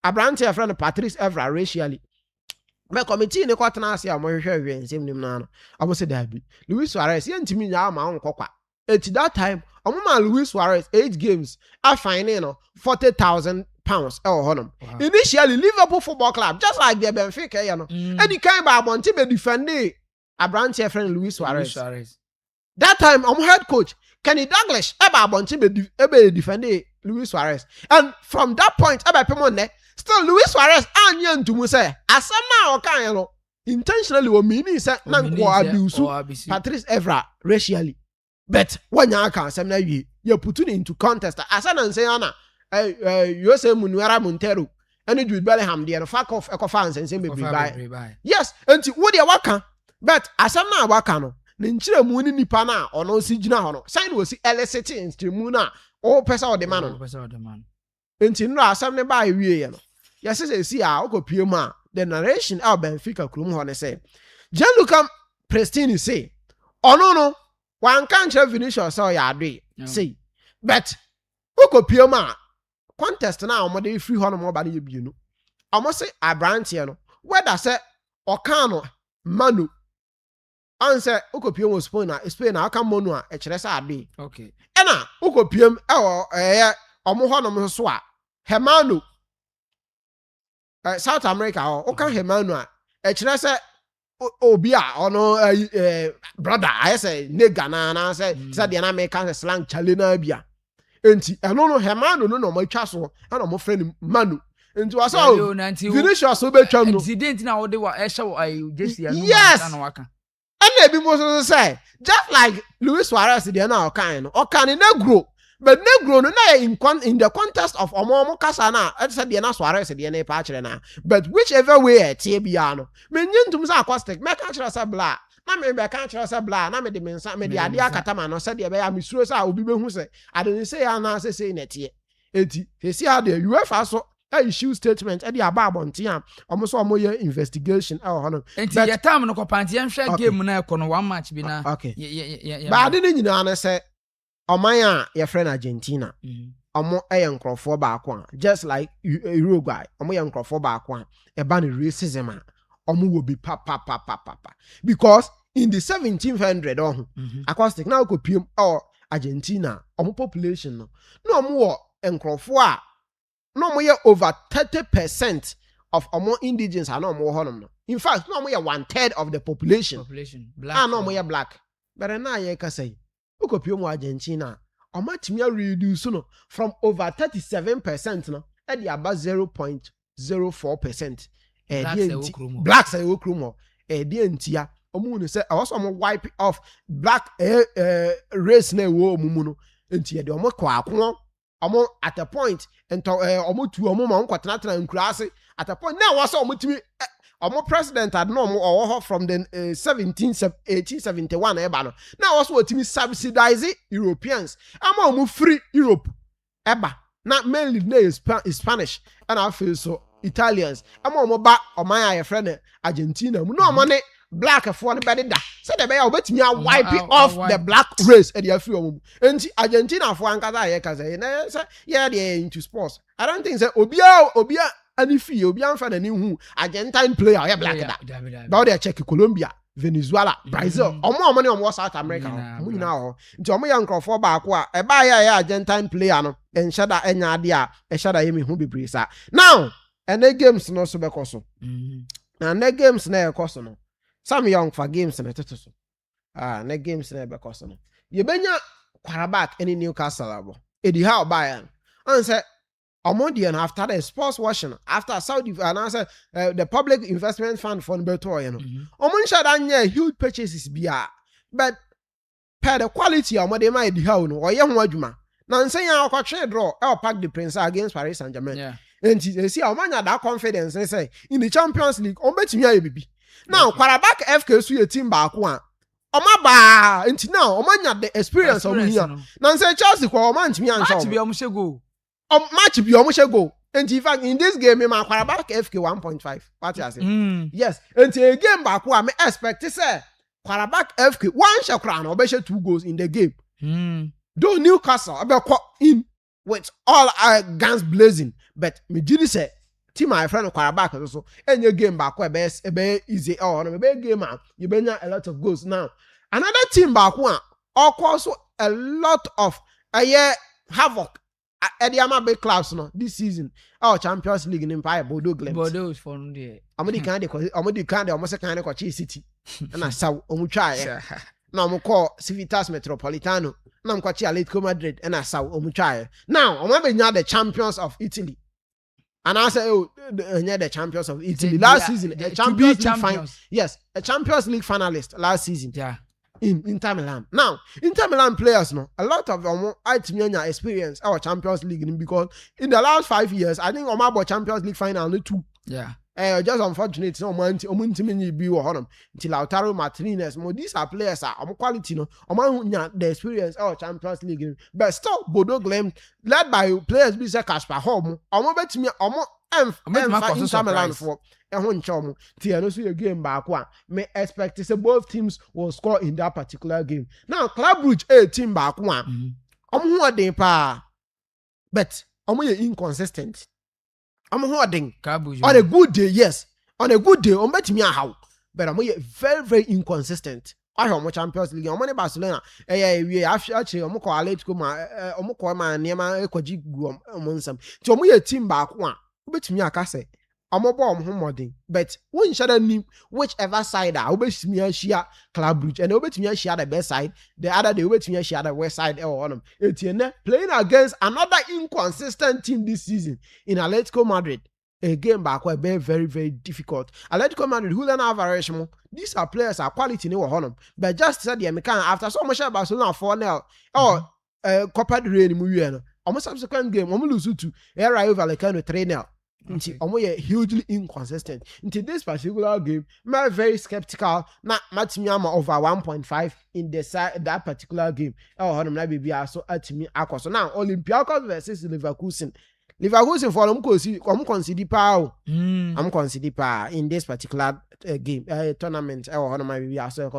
abrante your friend Patrice Evra racially. Me committee ne kwatena ase amohwehwe nsem nim na no amo se dabi Luis Suarez ye ntimi nya ma nkokwa at that time omo ma Luis Suarez 8 games a fine no 40,000 pounds honum. Initially Liverpool Football Club just like the Benfica you know and he came by Monty be defend abrante friend Luis Suarez. That time head coach Kenny Douglas Monty be defend Luis Suarez and from that point pemon still Luis Suarez anya ntumu say asama o kan no intentionally o meaning say na nko abuse Patrice Evra racially but wanya kan asem na wie you put it into contest asana say ana you say Munuera Montero and Jude Bellingham dey no fuck off fans and say be buy yes enti wo dey waka but asem na waka no ne nkyere mu ni nipa na ono si gina ho no sign wo si elicit nkyere mu na o pesa o de man enti no asem ne ba wie ye no yes see a okopie mu a the narration out Benfica krum ho ne say Gianluca Prestini say ono no wan kan kire Vinicius so ya ade say but okopie mu a contest na omode free ho no mo ba de bi no omo say abrante no whether say okano manu answer okopie mu Spain na aka monu a kire say ade okay ena okopie omo ho no so a Hermano South America oka Hermano a kire say obi a ono brother I say nigga na say the na American slang chale na bia enti eno no Hermano no mo twa so na mo friend Manu enti wa so Vinicius so betwam no incident na wo de wa ehye wo just ya no yes na waka and e bi mo so say just like Luis Suarez the na okan no okan Negro but Negro no na in the context of omo kasa na e say the na Suarez the na pa kire na but whichever way e tie bia no menye ntum say acoustic me ka kire say bla na me be ka kire say bla na me de mensa me de ade akata ma no say de be ya misuro say obi be hu say ade say ya na say na tie eti see how the UEFA so issue statement e de aba abonte am omo so omo ye investigation ho no enti ye time no kopanti en hwe game na e kono one match bi na ba ade ni nyina na say oman a ye friend Argentina omo nkrofo ba ko just like Uruguay omo ye nkrofo ba ko e ba ne racism a omo will be pa because in the 1700 acoustic now ko piem or Argentina omo population no omo wo enkrofo a no omo ye over 30% of omo indigenous are no omo honom no. In fact no omo ye 1/3 of the population black no omo ye black but na ye ka say ko piem Argentina omo atimi reduce no from over 37% no e dey about 0.04%. Blacks are okrumo ntia omu say also wipe off black race na wo omu no ntia de omo kwa akon omo at a point ento omo tu omo ma nkotena nkurase at a point na was omo timi omo president had no omo from the 1871 eba no na was timi subsidize Europeans ama omo free Europe eba na mainly na Spanish and I feel so Italians ama omo ba oman aye friend Argentina mu no omo ne black for no bedi da say the be obetimi wipe off the black race e dey free omo enti Argentina for ankasa aye ka say na say yeah they into sports. I don't think say obia ani fi obia anfa na ni hu Argentine player yeah black da but they check Colombia, Venezuela, Brazil omo ne omo South America mu nyina ho nti omo ya nkrofo ba ko a e ba ya Argentine player no enhyada enya ade a e hyada ye me hu bebre sa now and the games no so be koso and the games na e koso no some young for games na teteso na games na e be koso no ye benya quarterback any Newcastle abo edi how buy an say Omodian after the sports washing after Saudi announced the public investment fund for beto you know omon shada huge purchases bia but per the quality omode ma edi how no oye ho adwuma na nsen ya akotwe draw pack the Prince against Paris Saint-Germain. And you see, Omanya that confidence, they say, in the Champions League, on bet me a baby. Now, quarterback FK su team back one. Omaba, until now, Omanya the experience of here. Now, say Chelsea, Oman, me and match be almost go. Match be almost go. And in fact, in this game, my quarterback FK 1.5. What you say? Yes, until a game back one, I expect to say, quarterback FK 1 shot crown or 2 goals in the game. Though Newcastle, I be in. With all our guns blazing, but me did say, team my friend quarterback also, and your game back where best a easy or a big game you been a lot of goals now. Another team back one, also a lot of a year havoc at the Ama big clubs no this season. Our Champions League in Empire Bordeaux Glen. Bordeaux is from there. I'm almost kind of City, and I saw Omuchai. Now I'm call Civitas Metropolitano. Now I'm watching Atletico Madrid and I saw Omuchai. Now I'm the champions of Italy, and I say, oh, the champions of Italy last season. A Champions League yes, a Champions League finalist last season. Yeah, in Inter Milan. Now Inter Milan players, no, a lot of them experience our Champions League because in the last 5 years, I think I'm about Champions League final only 2. Yeah. Just unfortunate, no man, Omuntimini be or until Lautaro Martinez. These are players are quality, no, the experience of Champions League, but still Bordeaux Glen led by players be Kasper Home. Bet me, Inter Milan for a one chom. Tiano see a game back one. May expect to say both teams will score in that particular game. Now, Club Brugge a team back one. Who are they pa? But inconsistent. I'm holding on a good day, yes. On a good day, on bet me how. But I'm very, very inconsistent. I have more Champions League. I'm on Barcelona. We actually I'm call Atletico I'm call my name Ekoji Monsam. So I'm a team back one. Bet me I say. I'm a bomb homodding. But when shall name whichever side I obey me and share Club Brugge and obey me and share the best side. The other day obey me and share the west side or on them. Playing against another inconsistent team this season in Atletico Madrid. A game back were very, very, very difficult. Atletico Madrid, who then average more. These are players are quality no on them. But just said the American after so much Barcelona 4-0 or Copa del Rey in almost subsequent game, lose to Rayo Vallecano 3-0. Hugely inconsistent. Into this particular game, I'm very skeptical. Not Matimiama over 1.5 in that particular game. Oh, maybe so at me. So now Olympiacos versus Leverkusen. Leverkusen for I'm consider power. I'm consider power in this particular game tournament. Oh, maybe so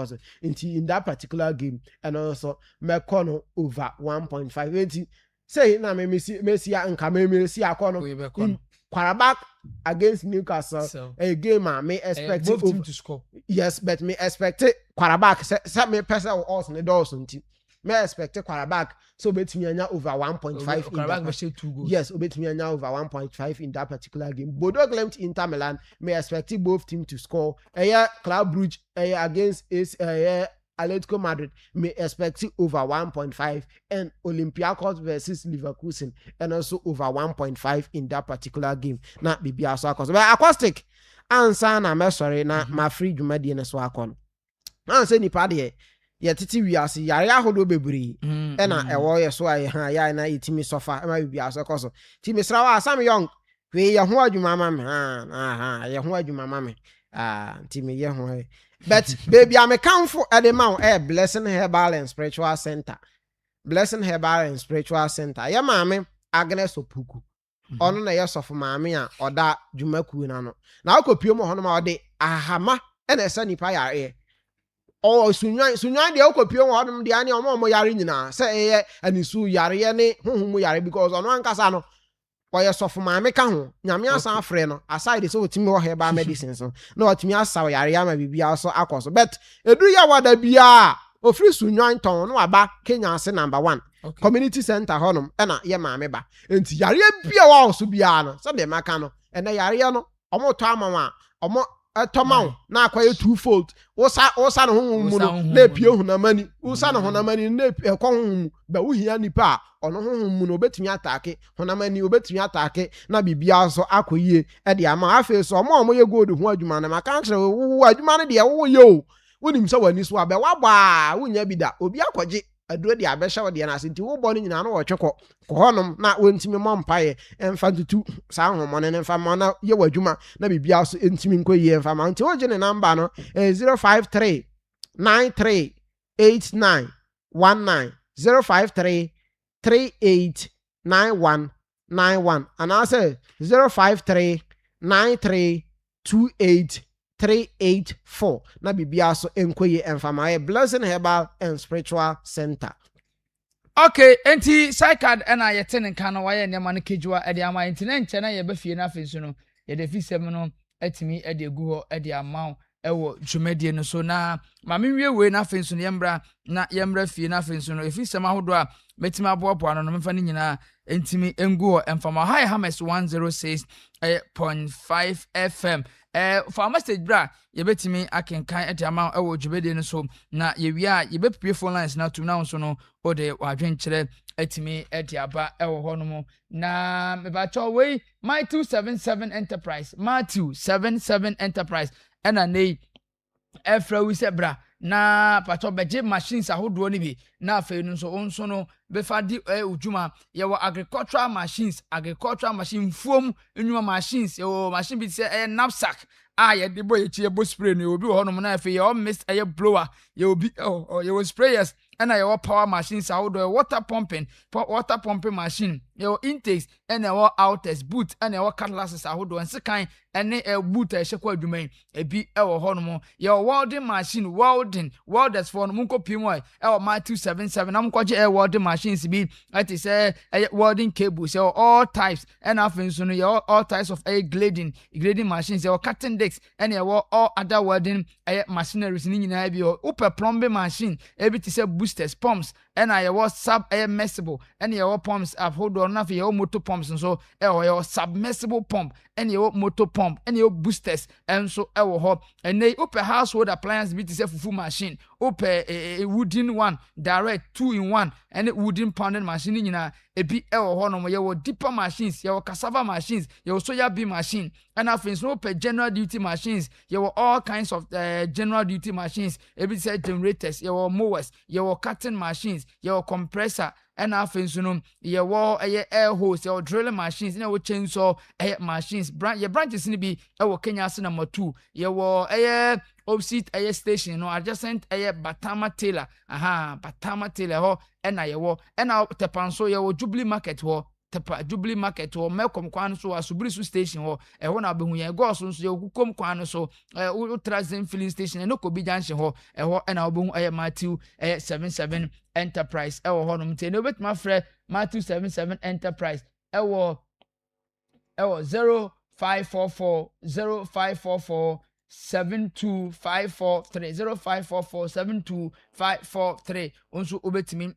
in that particular game, and also Mekono over 1.5. Say now, Messi and Kameme see a corner. quarterback against Newcastle So, a game I may expect both team to score. yes, but me expect quarterback set me person also the doors me expect quarterback so bet me over 1.5 Quarterback will say 2 goals. yes, bet me over 1.5 in that particular game. Bodo Glimt Inter Milan may expect both team to score. Club Brugge against is Atletico Madrid may expect over 1.5 and Olympiacos versus Leverkusen and also over 1.5 in that particular game. Not be also acoustic. But acoustic answer na me sorry na my free dwumadi na so akon. Answer nipa de ye titi wiase yare ahodo bebre e na ewo ye so aye ha ya na itimi sofa e ma bi aso koso timi srawa Sam Young we ye ho adwuma ma me ha ye ho adwuma ma me timi ye ho but baby am kamfo e de ma Blessing Herbal and Spiritual Center. Blessing Herbal and Spiritual Center ye maame Agnes Opoku ono na ye sofo maame a oda dwumaku na no na akopie mo hono ma ode ahama e na esa nipa yare sunyan de okopie wo hodum de ane omo yare nyina se anisu yare ne honhum yare because ono ankasa no oye sofo maame ka ho nyame asan afre no aside so otimi wo herbal medicine so na otimi asa yare ama bibia so akoso but edu ya wada bia ofri sunyan ton no aba Kenya ase number 1 okay. Community center honum na ye maame ba enti yare bia wa so bia no se de maka no ene yare no omo to amama omo Tomau na akwaye twofold wosa no honhum no na pie hunamani wosa no honamani na ekọ honhum ba wohia nipa ono honhum no obetumi atake honamani obetumi atake na bibia so akoyie e de ama afi so omo ye gold ho adwuma na maka kire wo adwuma no de wo ye o wonim se wani so abe waba wonya bi da obi akọje aduro de abehya wo de na asenti wo bọ no nyina no wo twekọ ko honom na wontimi mompaye emfa tutu sa homone ne mfa na ye wadwuma na bibia so entimi nkoyie emfa ma nti oje ne number no 053 93 89 19 053 38 91 91 and I say 053 93 28 384 na bibia so enkoye emfama Blessing Herbal and Spiritual Center. Okay, enti Saikad na yete ne kan no waye nema no kejua e de ama enti na nche na ye ba fie na afensu no ye de fisem no atimi e de gu ho e de ama ewo dwumadie no so na ma menwie we na afensu no yembra na yembra fie na afensu no efisem ahodo a metima aboaboa no mfa ne nyina entimi engu ho emfama high Hammers 106.5 FM for message bra ye betimi akenkan etiama ewo dwubede no so na ye wi a ye bepie phone lines na tum na so no ode wadwen kire etimi etiaba ewo ho no mo na me ba cho we my 277 enterprise my 277 enterprise ena nei efra wi se bra na pato beje machines ahodo ni bi na afi no so onso no befa di ujuma ye wo agricultural machine fuom enuma machines ye wo machine bi se knapsack ye de boy ye bo spray no obi ho no na afi ye o mist blower ye obi ye wo sprayers and your power machines ahodo water pumping machine your intakes and your outers boot and your cutlasses ahodo and sekan and boot shekwa adwuma ebi ewo ho no mo your welding machine welders for no munko pimo e my 277 am kwaje welding machines bi that is welding cables your all types and afin so no your all types of grading machines your cutting decks and your all other welding machineries ni nyina bi o plumbing machine ebi ti say boosters pumps and your submersible and your pumps up hold on na your motor pumps and so your submersible pump and your motor pump and your boosters and so and they open household appliance bit is a full machine open a wooden one direct 2-in-1 and a wooden pounding machine in a bi no your deeper machines your cassava machines your soya bean machine and after no per general duty machines your all kinds of general duty machines ebi say generators your mowers your cutting machines your compressor and after no your air hose your drilling machines your chainsaw machines branches ni bi Kenya number 2 your opposite station no adjacent Batama Taylor ho and na tepanso your Jubilee Market ho Jubilee Market ho Melcom kwan so Asubirisu station ho na behu ye go so your Kukom kwan so Ultrazen filling station no Kobi junction ho na obehu Matthew 77 enterprise ho no mte no bet ma frɛ Matthew 77 enterprise ɛwɔ 0544 72543 0544 nso obetimi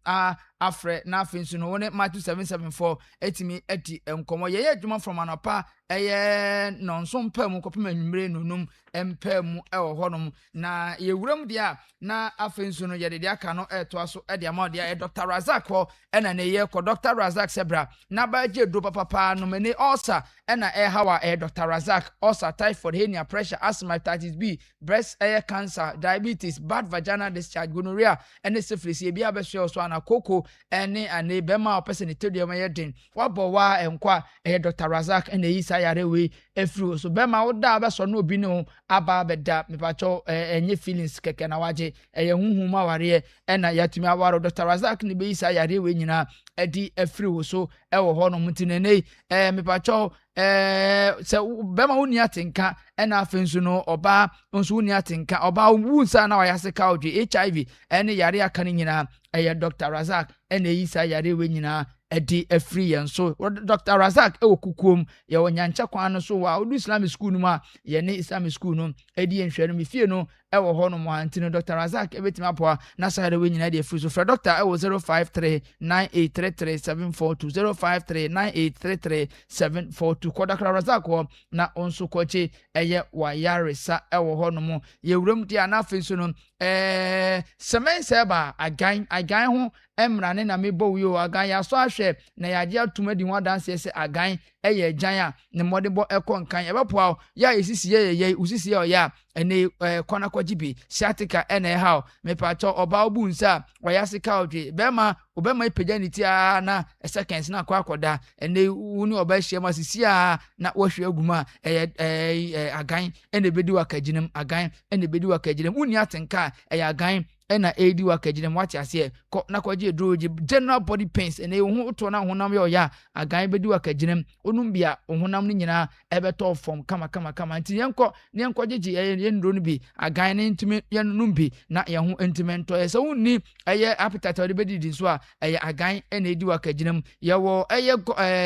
afrɛ na afei nso no wone Matthew 774 etimi eti enkomo yeye adwuma from anapa ɛyɛ nonso mpa mu kopem anwumre nonum mpa mu ɛwɔ hɔnom na yewuram dia na afei nso no yede dia aka no ɛto aso ɛde ama dia Dr. Razak ho ɛna ne ye kɔ Dr. Razak sebra na ba gye do papa no mene ulcer ɛna ɛhawa Dr. Razak ulcer, typhoid, hernia, pressure, asthma, hepatitis B, breast cancer, diabetes, bad vaginal discharge, gonorrhea ɛne syphilis ye bia bɛhwɛ so ana koko ɛne ane bɛma opese ne tedium yɛ den wabɔ wa enkwa Dr. Razak ɛna yi sa yare we efiri so bɛma wo da bɛso no obi ne ho aba bɛda mepacho enye feelings keke na waje huhu ma ware ɛna yatumi awaro Dr. Razak ne be yi sa yare we nyina edi efiri so ɛwɔ hɔ no mutinene mepacho se bema wuni atenka ena afensu no oba nso wuni atenka oba wunsa na wayase ka odwe HIV ene yare aka ne nyina Dr. Razak ene yisa yare we nyina edi afri yen so Dr. Razak kukuom ye wonyancha kwan no so wa odu Islamic school no ma ye ne Islamic school no edi enhwere me fie no ewo ho no mo antino Dr. Razak ebetima apoa na sare we nyina de afri so fra doctor 0539833742 0539833742 ko Dr. Razak ho na onso koche wayaresa ewo ho no mo ye wuram dia na afri so no semense ba agan ho emrane na mebo wi agan ya so ahwe na yaje atumadi ho danse se agan agyan a ne modebo ekonkan ebepoa ya esisi ye usisi ya ene kona kwajibi sciatica ene how me pacho oba obunsa wayasika odwe bema obema ipajaniti na seconds na kwakoda ene wuni oba hye masisi na wahwe aguma agan ene bedi wakaginem agan ene bedi wakaginem uni atenka agan ena edi wakaginem wati ase ko na kwaji edroji general body pains ene hu to na honam yo ya agan bedi wakaginem onumbia honam ni nyina ebeto form kama nti yenko gigi yendro no bi agan ne ntimi yenum na ye ho entimento ye so wonni eye appetite ode bedidi so a eye agan ena edi wakaginem ye wo eye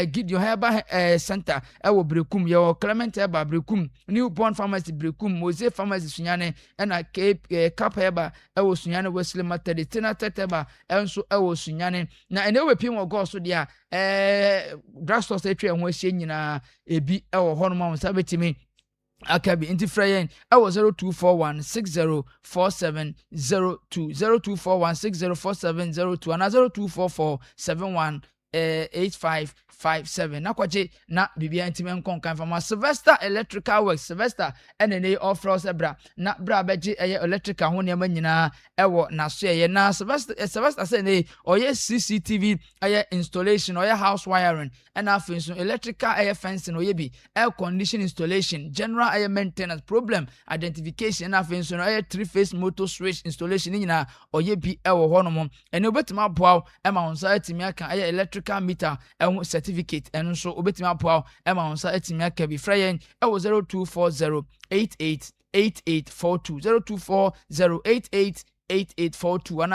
Gideon Herbal Center ewo Brekum ye wo Clement Herbal Brekum Newborn Pharmacy Brekum Mose Pharmacy Sunyane ena Cap Herbal ewo Sunyane Wesley Matadi Tina Teteba enso ewo Sunyane na ene we pim ogo so dia drugstore se twa ho ahye nyina ebi ewo ho no ma so betimi akabi inti frayen ewo 0241604702 0241604702 and 0244718557 na kwaje na bibia ntime nkon kan fama Sylvester Electrical Works Sylvester enene offer sebra na bra beje electrical ho ne ma nyina ewo na so ye na Sylvester say ne oye CCTV installation oye house wiring and afin electrical fencing oye bi air condition installation general maintenance problem identification na afin three-phase motor switch installation nyina oye bi ewo ho no mo ene obetima boaw ema onsa atimi aka electrical meter certificate and so obetima poa ema onsa atimi aka bi frayen 0240888842 0240888842 and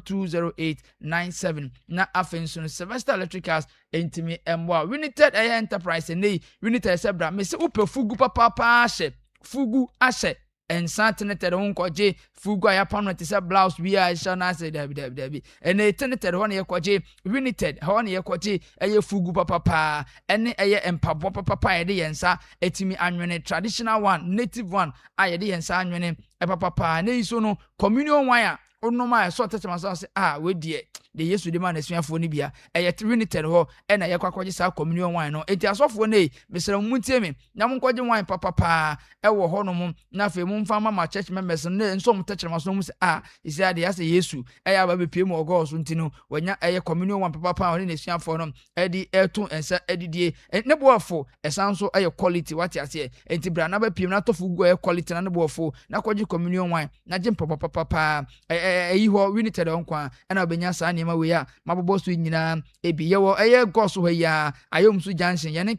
0553020897 na afenso Sylvester Electricals entimi emwa United Enterprise ne United sebra me se upe fugu papa ashe fugu ashe ensanteneted unkoje fugu ya permanent se blouse bi a shana se dabi ene teneted ho ne yekoje United ho ne yekoje eye fugu papa ene eye empabo papa ye de yensa etimi anwene traditional one native one aye de yensa anwene papa ne iso no communion wine onoma so tetema so se we die de Yesu de ma na suafo ni bia United ho na ye kwakwaje sa communion wine no enti asofo ne mesere muntie me na monkoje wine papa ewo ho no mu na fe mu mfa mama church members ne nso mu tetema so mu se isi ade ya se Yesu aba be pie mu ogo so ntino wanya communion wine papa ho ne suafo no edi eto ensa edidie ne boafo esanso quality wati ase enti bra na ba pie na tofu gu quality na ne boafo na kwaje communion wine na je papa yi ho United on kwa na obenya sa ne nyama we ya mabobo so nyina ebi ye wo eye go so ya ayom so junction ye ne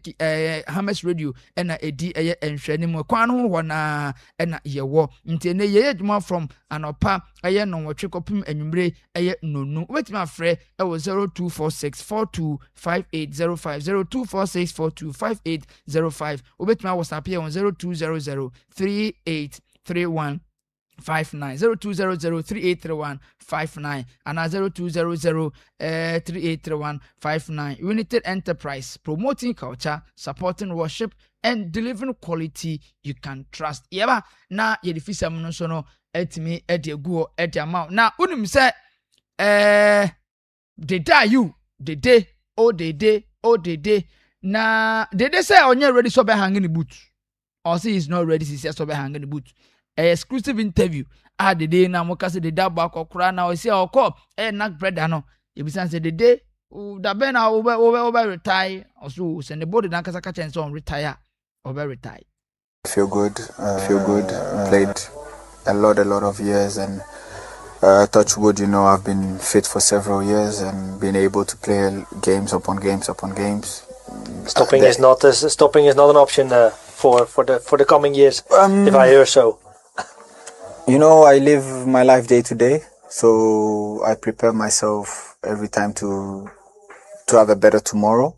Hammers Radio na edi eye enhwene mu kwan no ho na na ye wo nti ne ye adwuma from anopa eye no wotwe kopim anwumre eye nonu wetima frɛ ewo 0246425805 0246425805 wetima WhatsApp ye on 0200383159 0200383159 and 0200383159. United Enterprise, promoting culture, supporting worship, and delivering quality you can trust. Yeba na yedifisa munosono etimi edegu edamount. Na unim say the day you the day na they say onye ready so be hanging the boot or say he's not ready so be hanging the boot. Exclusive interview the day na moka say the da back okra na o say okọ knack brother no e be say the day da be na over retire also send the body na kasa catch on retire over retire. Feel good. Played a lot of years and touch wood, I've been fit for several years and been able to play games upon games. Stopping is not an option for the coming years, if I hear so. I live my life day to day, so I prepare myself every time to have a better tomorrow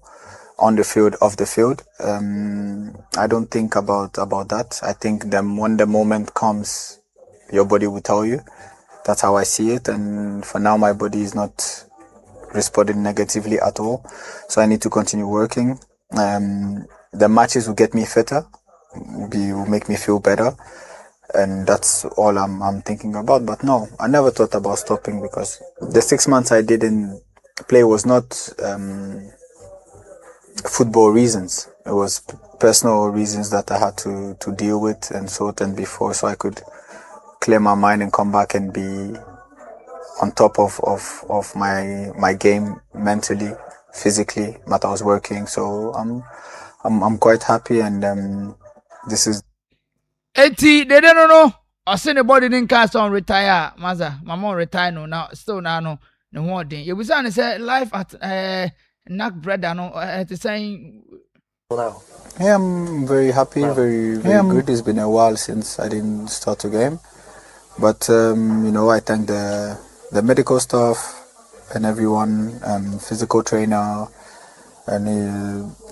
on the field, off the field. I don't think about that. I think when the moment comes, your body will tell you. That's how I see it, and for now my body is not responding negatively at all, so I need to continue working. The matches will get me fitter, will make me feel better, and that's all I'm thinking about. But no, I never thought about stopping, because the 6 months I didn't play was not football reasons. It was personal reasons that I had to deal with and sort and before, so I could clear my mind and come back and be on top of my game mentally, physically. But I was working, so I'm quite happy, and this is. Eti they don't know. I seen the body didn't cast on retire, Maza. My mom retire now. Still now no more thing. You was saying say life at Knack brother no at the saying. Now. Yeah, I'm very happy, very good. It's been a while since I didn't start a game. But, I thank the medical staff and everyone, physical trainer and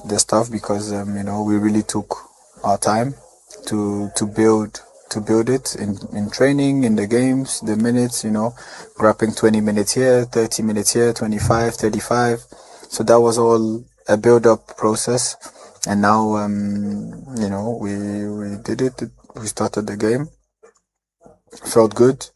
the staff, because, we really took our time to build it in training, in the games, the minutes, grabbing 20 minutes here, 30 minutes here, 25, 35. So that was all a build-up process. And now, we did it. We started the game. Felt good,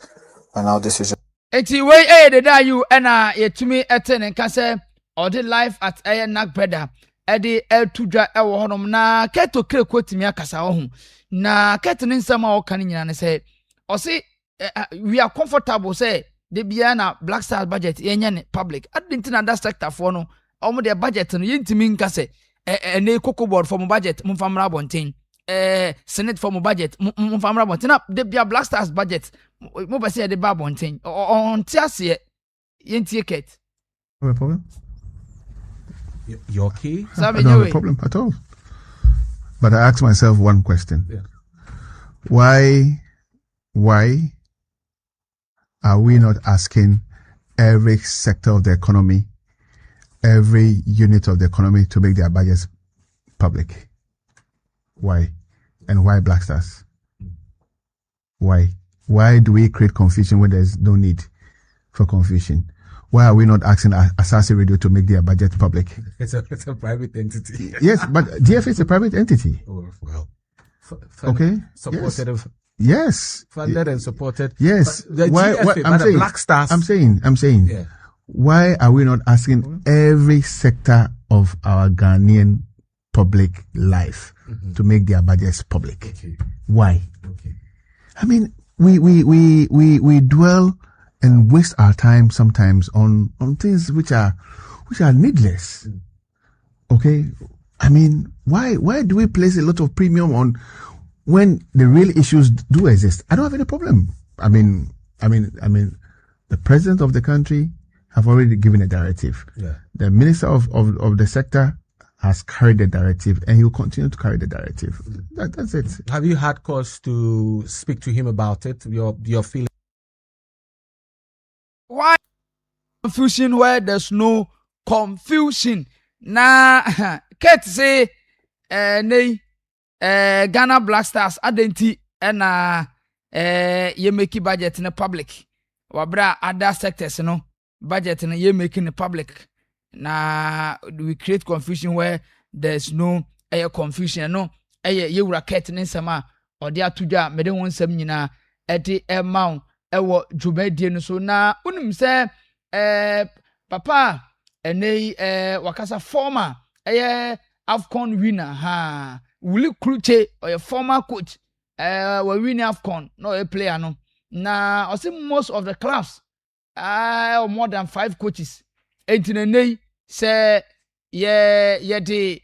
and now this is. Eti way the day you yetumi eten and say or the life at Knack brother Eddie Tudra ewo honom na keto kre kwetimi akasa ho na keto ne nsama o kan nyina ne say o say we are comfortable say the bia na Black Stars budget yenye ne public adinti na that sector for no omo the budget no yentimi nka say ene koko board for mo budget mo famra bonten Senate for my budget, family budget. Now the Black Stars budget, mo be say the bar bonten. On tiase, yentieket. No problem. You okay? I don't have a problem at all. But I asked myself one question: Why are we not asking every sector of the economy, every unit of the economy, to make their budgets public? Why? And why Black Stars? Why? Why do we create confusion when there's no need for confusion? Why are we not asking Asase Radio to make their budget public? It's a private entity. Yes, but DFA is a private entity. Oh, well. Okay. Supported. Yes. Funded and supported. Yes. But the why? GFA, I'm saying. Black Stars. I'm saying. Yeah. Why are we not asking every sector of our Ghanaian public life to make their budgets public? Okay. Why? Okay. I mean, we dwell and waste our time sometimes on things which are needless. Okay? I mean, why do we place a lot of premium on when the real issues do exist? I don't have any problem. I mean, the president of the country have already given a directive. Yeah. The minister of the sector has carried the directive, and he will continue to carry the directive. That's it. Have you had cause to speak to him about it? Your feeling? Why confusion where there's no confusion? Na Kate say Ghana Black Stars adenti na ye make budget in the public. Wabra other sectors no budget in ye making the public. Na we create confusion where there's no confusion no ye racket in sama or dia tuja mede won sam nyina edi amount ewo dwumadie no so na unim se papa ene wakasa former AFCON winner ha Wuli Kruche or a former coach we win AFCON no a player no na I see most of the clubs or more than 5 coaches entinene say ye de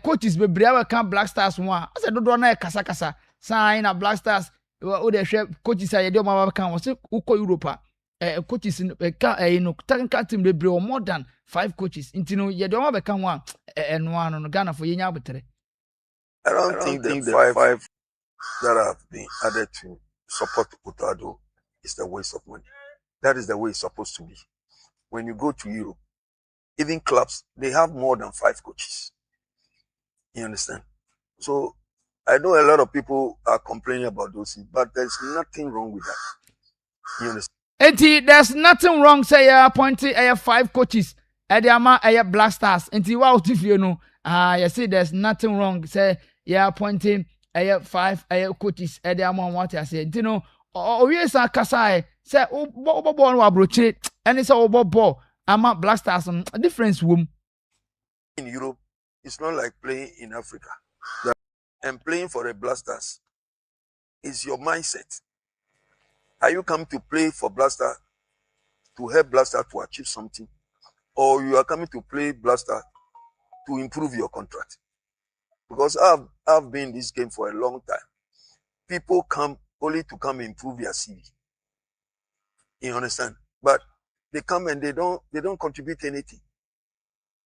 coaches bebre we kan Black Stars one I say dodo na kasa kasa sign na Black Stars o de hwe coaches ye de o ma kan we say uko Europa coaches no technical team bebre or more than 5 coaches intino ye de o ma be kan one no Ghana for yenya betere. I don't think the five that have been added to support Utado is a waste of money. That is the way it's supposed to be. When you go to Europe, even clubs, they have more than 5 coaches. You understand? So I know a lot of people are complaining about those things, but there's nothing wrong with that. You understand? There's nothing wrong say appointing 5 coaches at the ama Black Stars. Wow, if you know, you see there's nothing wrong say appointing 5 coaches at the ama what I say. You know, or yes, I kasai say ball wa broche and it's all ball. Ama Black Stars difference room. In Europe, it's not like playing in Africa. And playing for the Black Stars is your mindset. Are you coming to play for Black Stars to help Black Stars to achieve something? Or you are coming to play Black Stars to improve your contract? Because I've been in this game for a long time. People come only to come improve their CV. You understand? But they come and they don't contribute anything.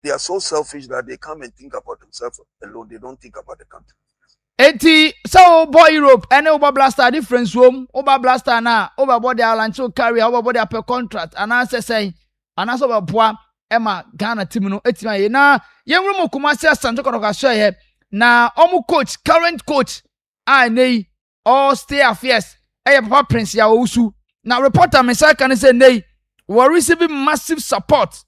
They are so selfish that they come and think about themselves alone. They don't think about the country. So boy Europe and over Blaster difference room over Blaster na over body Alancho carry over body per contract and I say and as over boy Emma Ghana team no etima na yenwuru Kumasi Asante Kodoka share na omu coach current coach nei all stay affairs papa Prince ya Owusu na reporter me say can say nei we receiving massive support.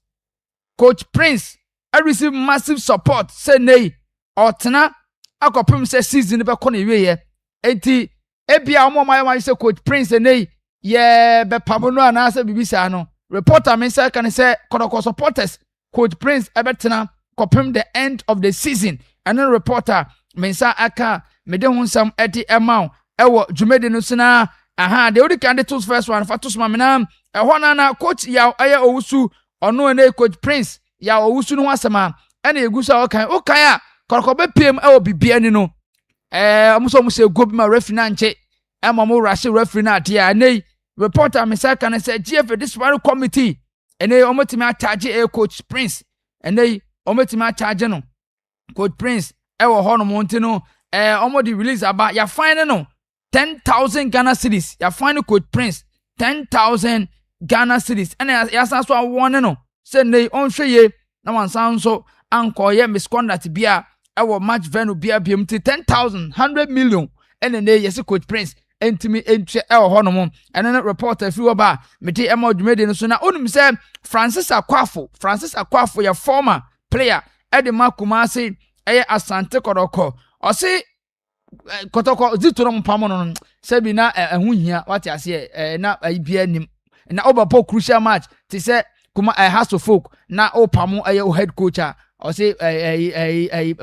Coach Prince I receive massive support say nei otena akopim say season be ko na wiye enti ebia omo my say Coach Prince nei ye be pamono ana say bibisa no reporter me say can say Kodoko supporters Coach Prince ebetena kopim the end of the season and then reporter me say aka me de hunsam edi amount ewo dwumede no sina they already can the first one fatus mamina na coach ya Owusu ono na Coach Prince ya Owusu no asema na egusa okan a Kokobe PM bibia ni no omuso say go bi ma referee na nche mo rush referee na dia nei reporter me say can say GF disciplinary committee ene omotimi charge Coach Prince ene omotimi charge no Coach Prince ho no monte no omodi release about ya fine no 10,000 Ghana cedis. Ya find Coach Prince 10,000 Ghana cedis. And ya san so one no. Say nei on hwe ye na wan san so anko ye misconduct bia ewo match venue bia bia 10,000 100 million. And nei yes Coach Prince entimi entwe ho no mo. And then reporter fi oba me dey ema odwumede no so na onum say Francis Akwafo ya former player Edema Kumasi Asante Kodoko. O say Kotoko zitoro mpamo no sebi na ehunhia wati ase na bia nim na obapo crucial match ti se kuma has to folk na opamo head coach or say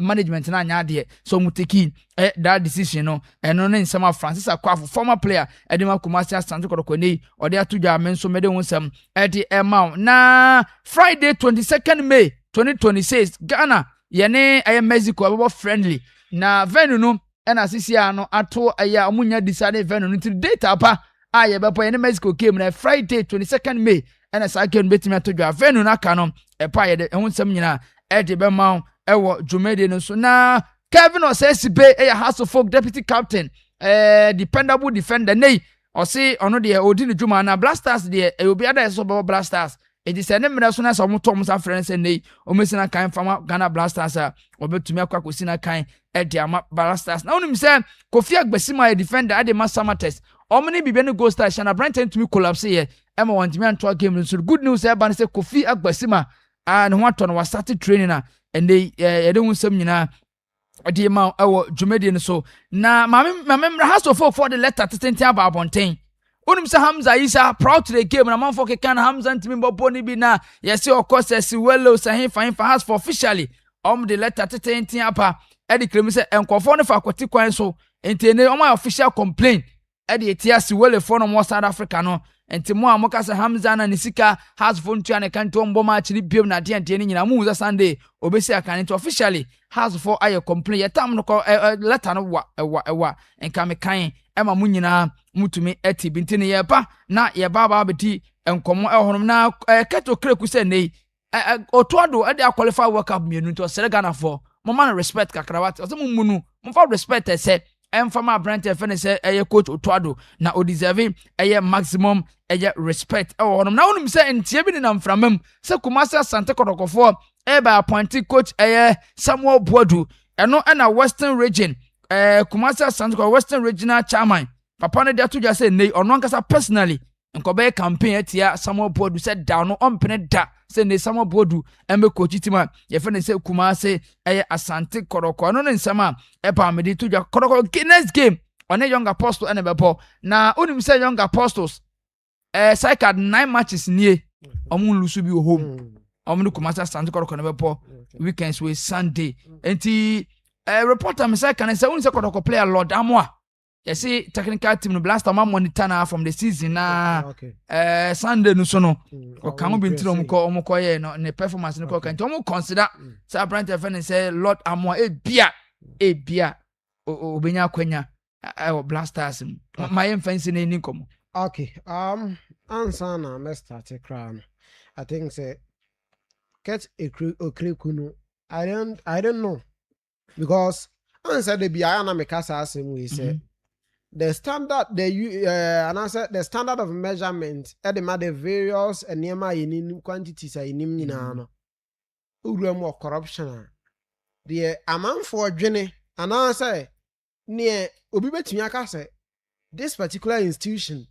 management na nya de so muteki that decision no eno ne nsema Francis Akwafo former player Edema Kumasi Asante Kotoko nei ode atudwa menso mede wonsam edi emau na Friday 22nd May 2026 Ghana yene Mexico abo friendly na venue no ena sisi ano ato aya omunya decide venue no data pa aye bepo ene Mexico game na Friday 22nd May ɛna saa game betimi ato dwa venue na ka no ɛpa yɛ de ɛho nsɛm nyina ɛde bɛma ɛwɔ dwumadi no so na Kevin Osesibe ɛyɛ House of Folk deputy captain dependable defender nei ɔse ɔno deɛ odi ne dwuma na Blasters deɛ obi ada ɛso bɛbɔ Blasters edi sɛ ne mmerɛ so na sɛ ɔmo tɔ ɔmo sa frɛ ne sɛ nei ɔmo si na kan fama Ghana Blasters a ɔbɛtumi akɔ akɔsi na kan ɛde ama Blasters na onim sɛ Kofi Agbesima yɛ defender ade ma Samatex ɔmo ne bibe ne goal star Shana Brandon tumi collapse yɛ ɛma wɔn ntumi antoa game no so good news ɛba ne sɛ Kofi Agbesima ne ho atɔ no wa start training na ɛnde yɛde ho nsɛm nyinaa ɔde ma ɛwɔ dwumadi no so na maame House of Folk for the letter tetenten aba abɔnten onim sɛ Hamza Isa proud to the game na manfo keka na Hamza ntimi bɔbɔ ni bi na yɛse ɔkɔ sɛ si wello sɛ he fa has for officially the letter tetenten aba ɛde klem sɛ nkɔfo no fa akɔte kwan so enti ne ɔmo official complaint ɛde etia si wello for no mo South Africa no enti mo a mo ka sɛ Hamza na ne sika has for ntua ne kan to mbɔ ma akiri biem na de ante ne nyina mo uza Sunday obesi aka ne officially has for aye complaint yetam no letter no wa enka me kan ema mo nyina mutumi eti binti ne yeba na yeba ba beti enkomo ehonum na keto kreku se nei otoado e dey qualify world cup mienu to sere Ghana for mo man respect kakrawat o se mo munu mo fa respect se emfama brand e fene se eye coach otoado na o deserve eye maximum eye respect ehonum na onum se entie bi ni na mframam se Kumasi Asante Kodokofo ba appointed coach Samuel Boadu eno na Western region Kumasi Asante Western regional chairman papa ne dia to just say nei ono ankasa personally nkobe campaign atia Samuel Boadu said down no ompene da say nei Samuel Boadu embe coach tima ye fe ne say Kumasi Asante Kodoko no nsama ba me di to dwa Kodoko next game on young apostle ene bebo na onim say young apostles cycle 9 matches nie omun lusu bi home omun Kumasi Asante Kodoko ne bebo weekends we Sunday enti reporter me say kan say onim say Kodoko player Lord Amoa yes, technical team no Blaster ma monitor na from the season na Sunday no so no o kan obi ntiro omko ye no ne performance no kan omo consider say brand fan say Lord Amo e bia obenya kwanya Blasters my fancy na ni komo okay answer na me start crown I think say get a kunu I don't know because answer the bia na me kasa asem we say the standard the standard of measurement at the various and near quantities are in Nimina. More corruption. The amount for Jenny and I say near Ubibetiaka say this particular institution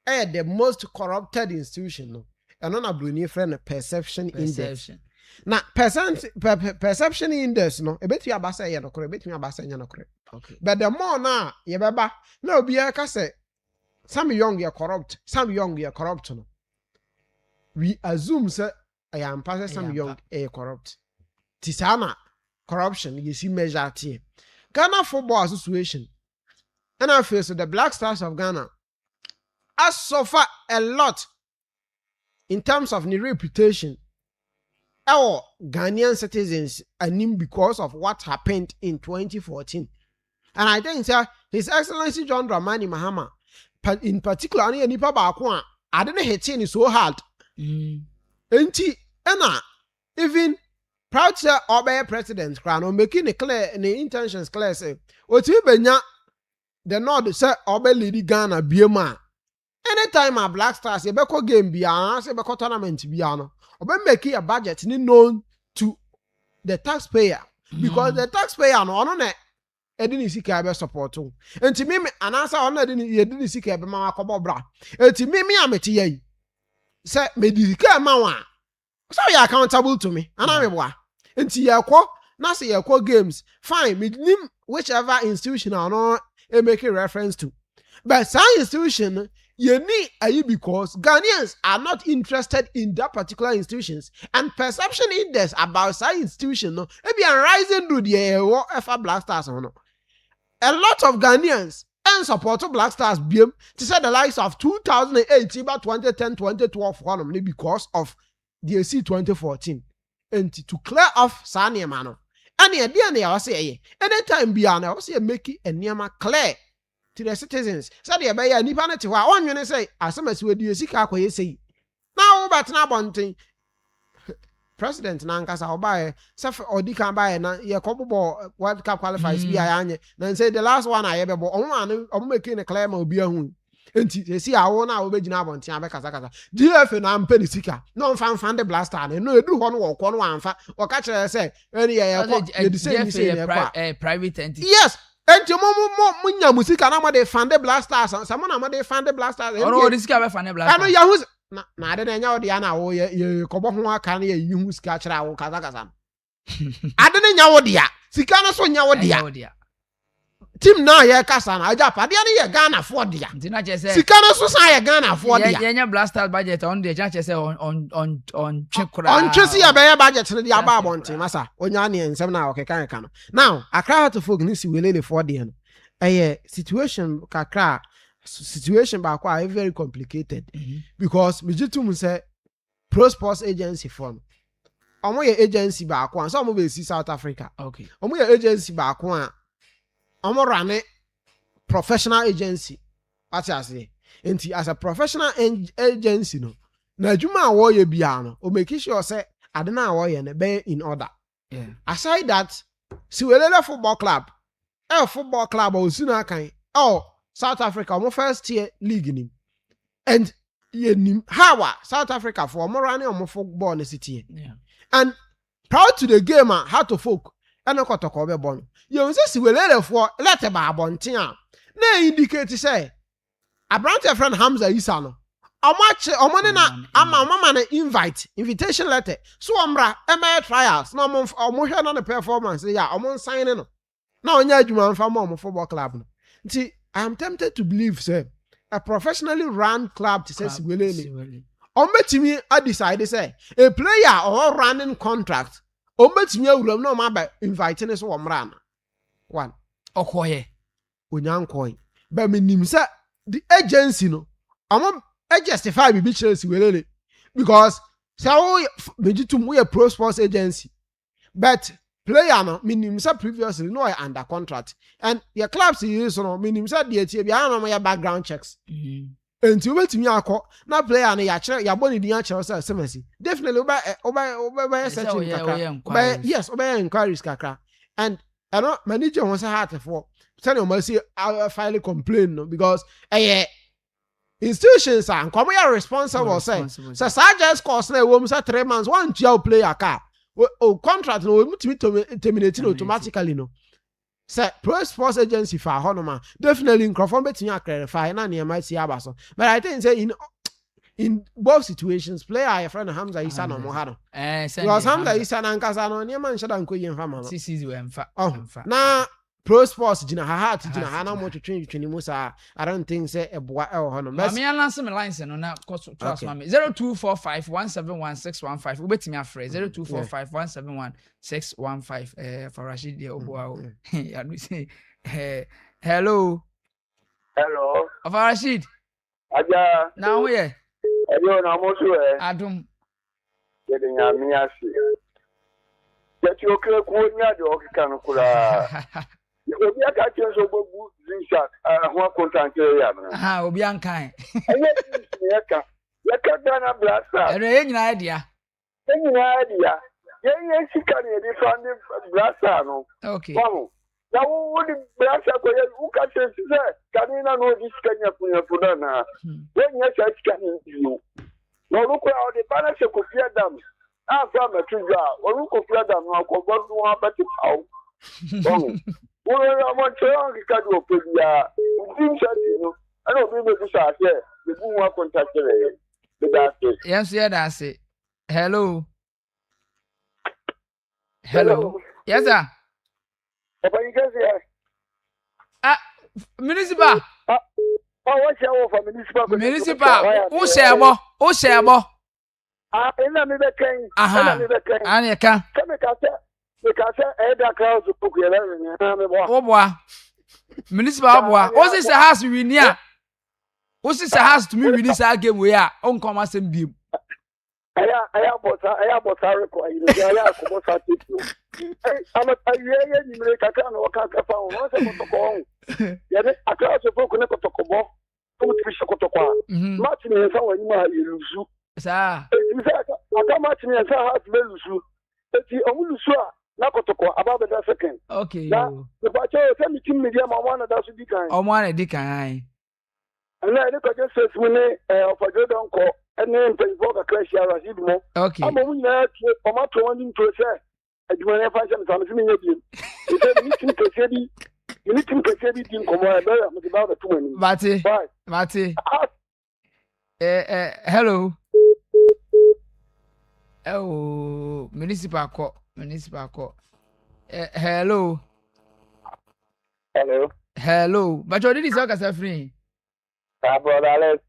the most corrupted institution. And on a Brunei friend perception index. Now perception index no a bit your bassa no correct, bit your bassa no correct. Okay. But the more now, ye baba, no be a say some young you corrupt, some young you corrupt. No. We assume say I am passing some young corrupt. Tisana corruption, you see measure team. Ghana Football Association, and I feel so the Black Stars of Ghana has suffered a lot in terms of the reputation. Our Ghanaian citizens anim because of what happened in 2014. And I think His Excellency John Dramani Mahama, in particular, I didn't hit it so hard. And even proud to obey president crown making it clear and the intentions clear say, what you benya the Nord say obey Lady Ghana Bioma. Anytime a Black Stars, you beko game biana, say beko tournament biano, or making a budget known to the taxpayer because the taxpayer no net. Edini sika be support o enti me anasa ona edini sika be ma akobo bra enti me ameti yi se me di sika ma wa so you accountable to me ana me boa enti yakwo na se yakwo games fine me nim whichever institution no e make reference to but some institution you need ayi because Ghanaians are not interested in that particular institutions and perception index about some institution no e be rising do the ever Black Stars no. A lot of Ghanaians and support Black Stars BM to say the likes of 2008, about 2010, 2012 because of the AC 2014. And to clear off Sanya Mano. And the idea I say, anytime beyond, I say make it a near clear to the citizens. So they buy a nipanati. One you say, as soon as we do, you say, now bet na bonting president na nkasa obaye sef odi kan baye na ye kobobo World Cup qualifiers bi ayanye na say the last one ayebebo omo make ne claim obi ahu enti see awo na obegina abonten abekasa kasa DFA na mpeni sika no fan the blaster na no edu ho no wo ko no anfa o ka kire say any ye the same private entity yes enti mo nya musika na mo de fan the blasters some na mo de fan the blasters no the sika be fan the blasters ano yahu na ade na nya odi ana wo ye kobo ho aka na ye yihu sika kire awo kasa kasa ade na nya odi a sika no so nya odi a team na ye kasa na aja pade na ye Ghana for dia ntina che say sika no so san ye Ghana for dia ye nya blasters budget on the che say on chekura on chesi ya be ye budget ne dia ba bonten masa onya ne ensem na okekan ka no now Accra to folk ni si welele for dia no situation kakra situation ba kwa very complicated because mijitum say pro sports agency for omo ye agency ba kwa so omo be si South Africa okay omo ye agency ba kwa omo run professional agency what you say enti as a professional agency no na adwuma wo ye bia no o make sure say ade na wo ye ne be in order aside that Siwelele football club football club o suna kan South Africa omo first tier league nim and ye nim how South Africa for omo run omo football ne city and proud to the game how to folk and okotoko be bon ye unse Siwelele for let ba abonten a na indicate say Abrante friend Hamza Isa no omo ne na ama na invitation letter so omra trials no omo hwe no performance ya omo sign no na onya adwuma mfa mo football club no nti I am tempted to believe say a professionally run club to say Siwelele ometimi a decide say a player or running contract ometimi awuram no ma ba inviting so omra na one okoye onyankoi but minim say the agency no omo justify be Chelsea Siwelele because say we a pro sports agency but player no minim say previously no under contract and your clubs is no minim say the tie bia no your background checks enti obetimi akọ na player no ya kire ya boni din akire say semasi definitely oba searching kakra yes oba inquiries kakra and I know manager won say heart for tell you must file complaint no because institutions are come we are responsible say so just cost na we say 3 months one jail player car contract no we terminate automatically no say pro sports agency for honoma definitely incrofon betimi clarify na na might see abaso but I think say in both situations player your friend Hamza Isa no mo ha no because Hamza Isa na nkasa no ne man shada nko yen fa ma no CCs we emfa na pro sports jina ha jina ha na mo twetwe mu sa I don't think say eboa e ho no me announce me lines no na trust me 0245171615 we betimi afre 0245171615 for Rashid de oboa ya no say hello of Rashid aja na wo ye eyo na mo so adum ye de nya mi ase ye ti o kire ku nya de o kika no kula obi aka chenso bobu zinshak ho content ya na obi ankan ye ka Ghana blaster ye nyina dia ye sikari e fund blaster no okay wow na wo di blaster ko ye u ka chenso se kanina no di sikanya punya na we nya sa sikani dio no ruko ya de bana se ko fia dam afa matuja o ruko fia dam no ko bodu wa bati pawo wow wo mo chon ki kadu opia din chati no ana obi be bisa se be bu wa contact le be that yes that say hello yes sir papa you guys here municipal what you for municipal o shebo ina mi be ken ani ka because da crowd to put yele na me bo oboa municipal oboa o si se house we ni a o si se house to me we ni sa game we a on come asem biem aya bota record you aya ko bota tipu ama aye ni me kaka no kaka fa o se ko ko yele akra so put ne ko to ko bo ko ti fi ko to kwa match ni fa wa ni ma yeluzu sa If I come out to me and say how to be lusu. Eti omu lusu a na kotoko about the second. Okay. Na the bacho tell me team media ma wana da su di kan. Omwana di kan. And then they just says we for Jordan call and then for the crash ya Rashid mo. Okay. I'm on na o to one to say adwuma na fashion so me nya bi. He said meeting to say di meeting to say di team komo e be am about the two many. Mate. Hello. Oh, municipal call. Hello. But you did this free. Brother Alex,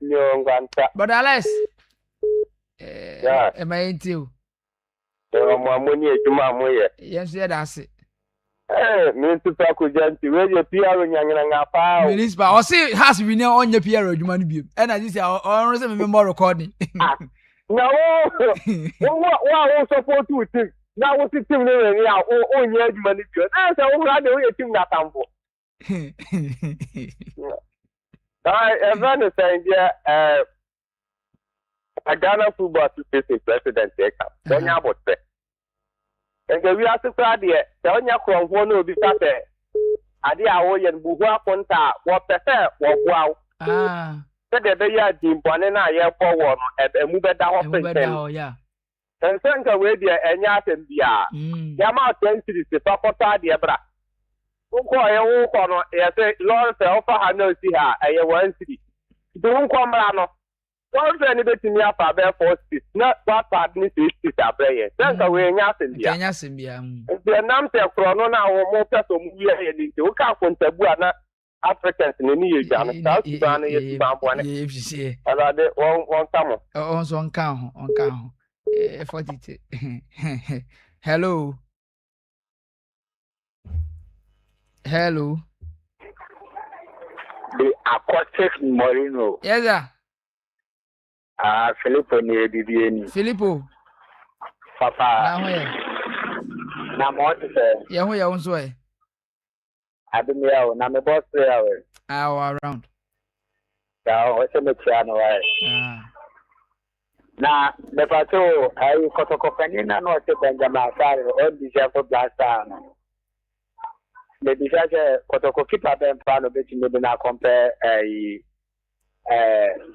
But Alex. Yeah. Am I into you? Yes, yeah, that's it. Municipal Kujanti, where your PR and pa. Municipal, or see, has we know on your PR, you money be. And I just say, I remember more recording. No, what support to think? Now, what's it to me? Oh, yeah, money. That's all I know. You think that I'm for. I understand, yeah. A Ghana football association president, don't you about that? And we are to start here. Don't you from one of the Saturday? I did our own Buhua Ponta, what prefer, what wow. Said the day Jim Bonena, yeah, forward at a move at the Yeah. And send away the Enyat and Bia. Yama 10 cities, the Papa, the Abra. Don't call your own, yes, Lord, offer her no see her, a one city. Don't come around. Don't say anything near Faber for cities, not what part needs to sit a prayer. Send away Enyat and Bia. The Namte Chronona or more person we are heading to come from Tabuana. Africans in the New South Sudan is one. If you see, one summer. Also on count. 42. Hello. The aquatic Moreno. Yes, sir. Filippo near Bibiani. Filippo. Papa. Now, what is it? Yeah, we are on way. I've been here, and I'm a boss player. Hour around. Now, what's in the channel? Now, the patrol, I got a company, and not to Benjamin on the Jeffo Blaster. The disaster, Kotokokipa Ben Pano, which you may not compare a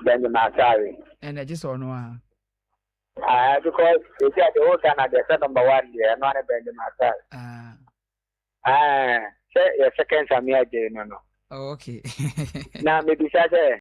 Benjamin Sari. And I just don't know. Because it's the whole Canada, number 1 year, not a Benjamin Sari. Say your second time here, no. Okay. Now, maybe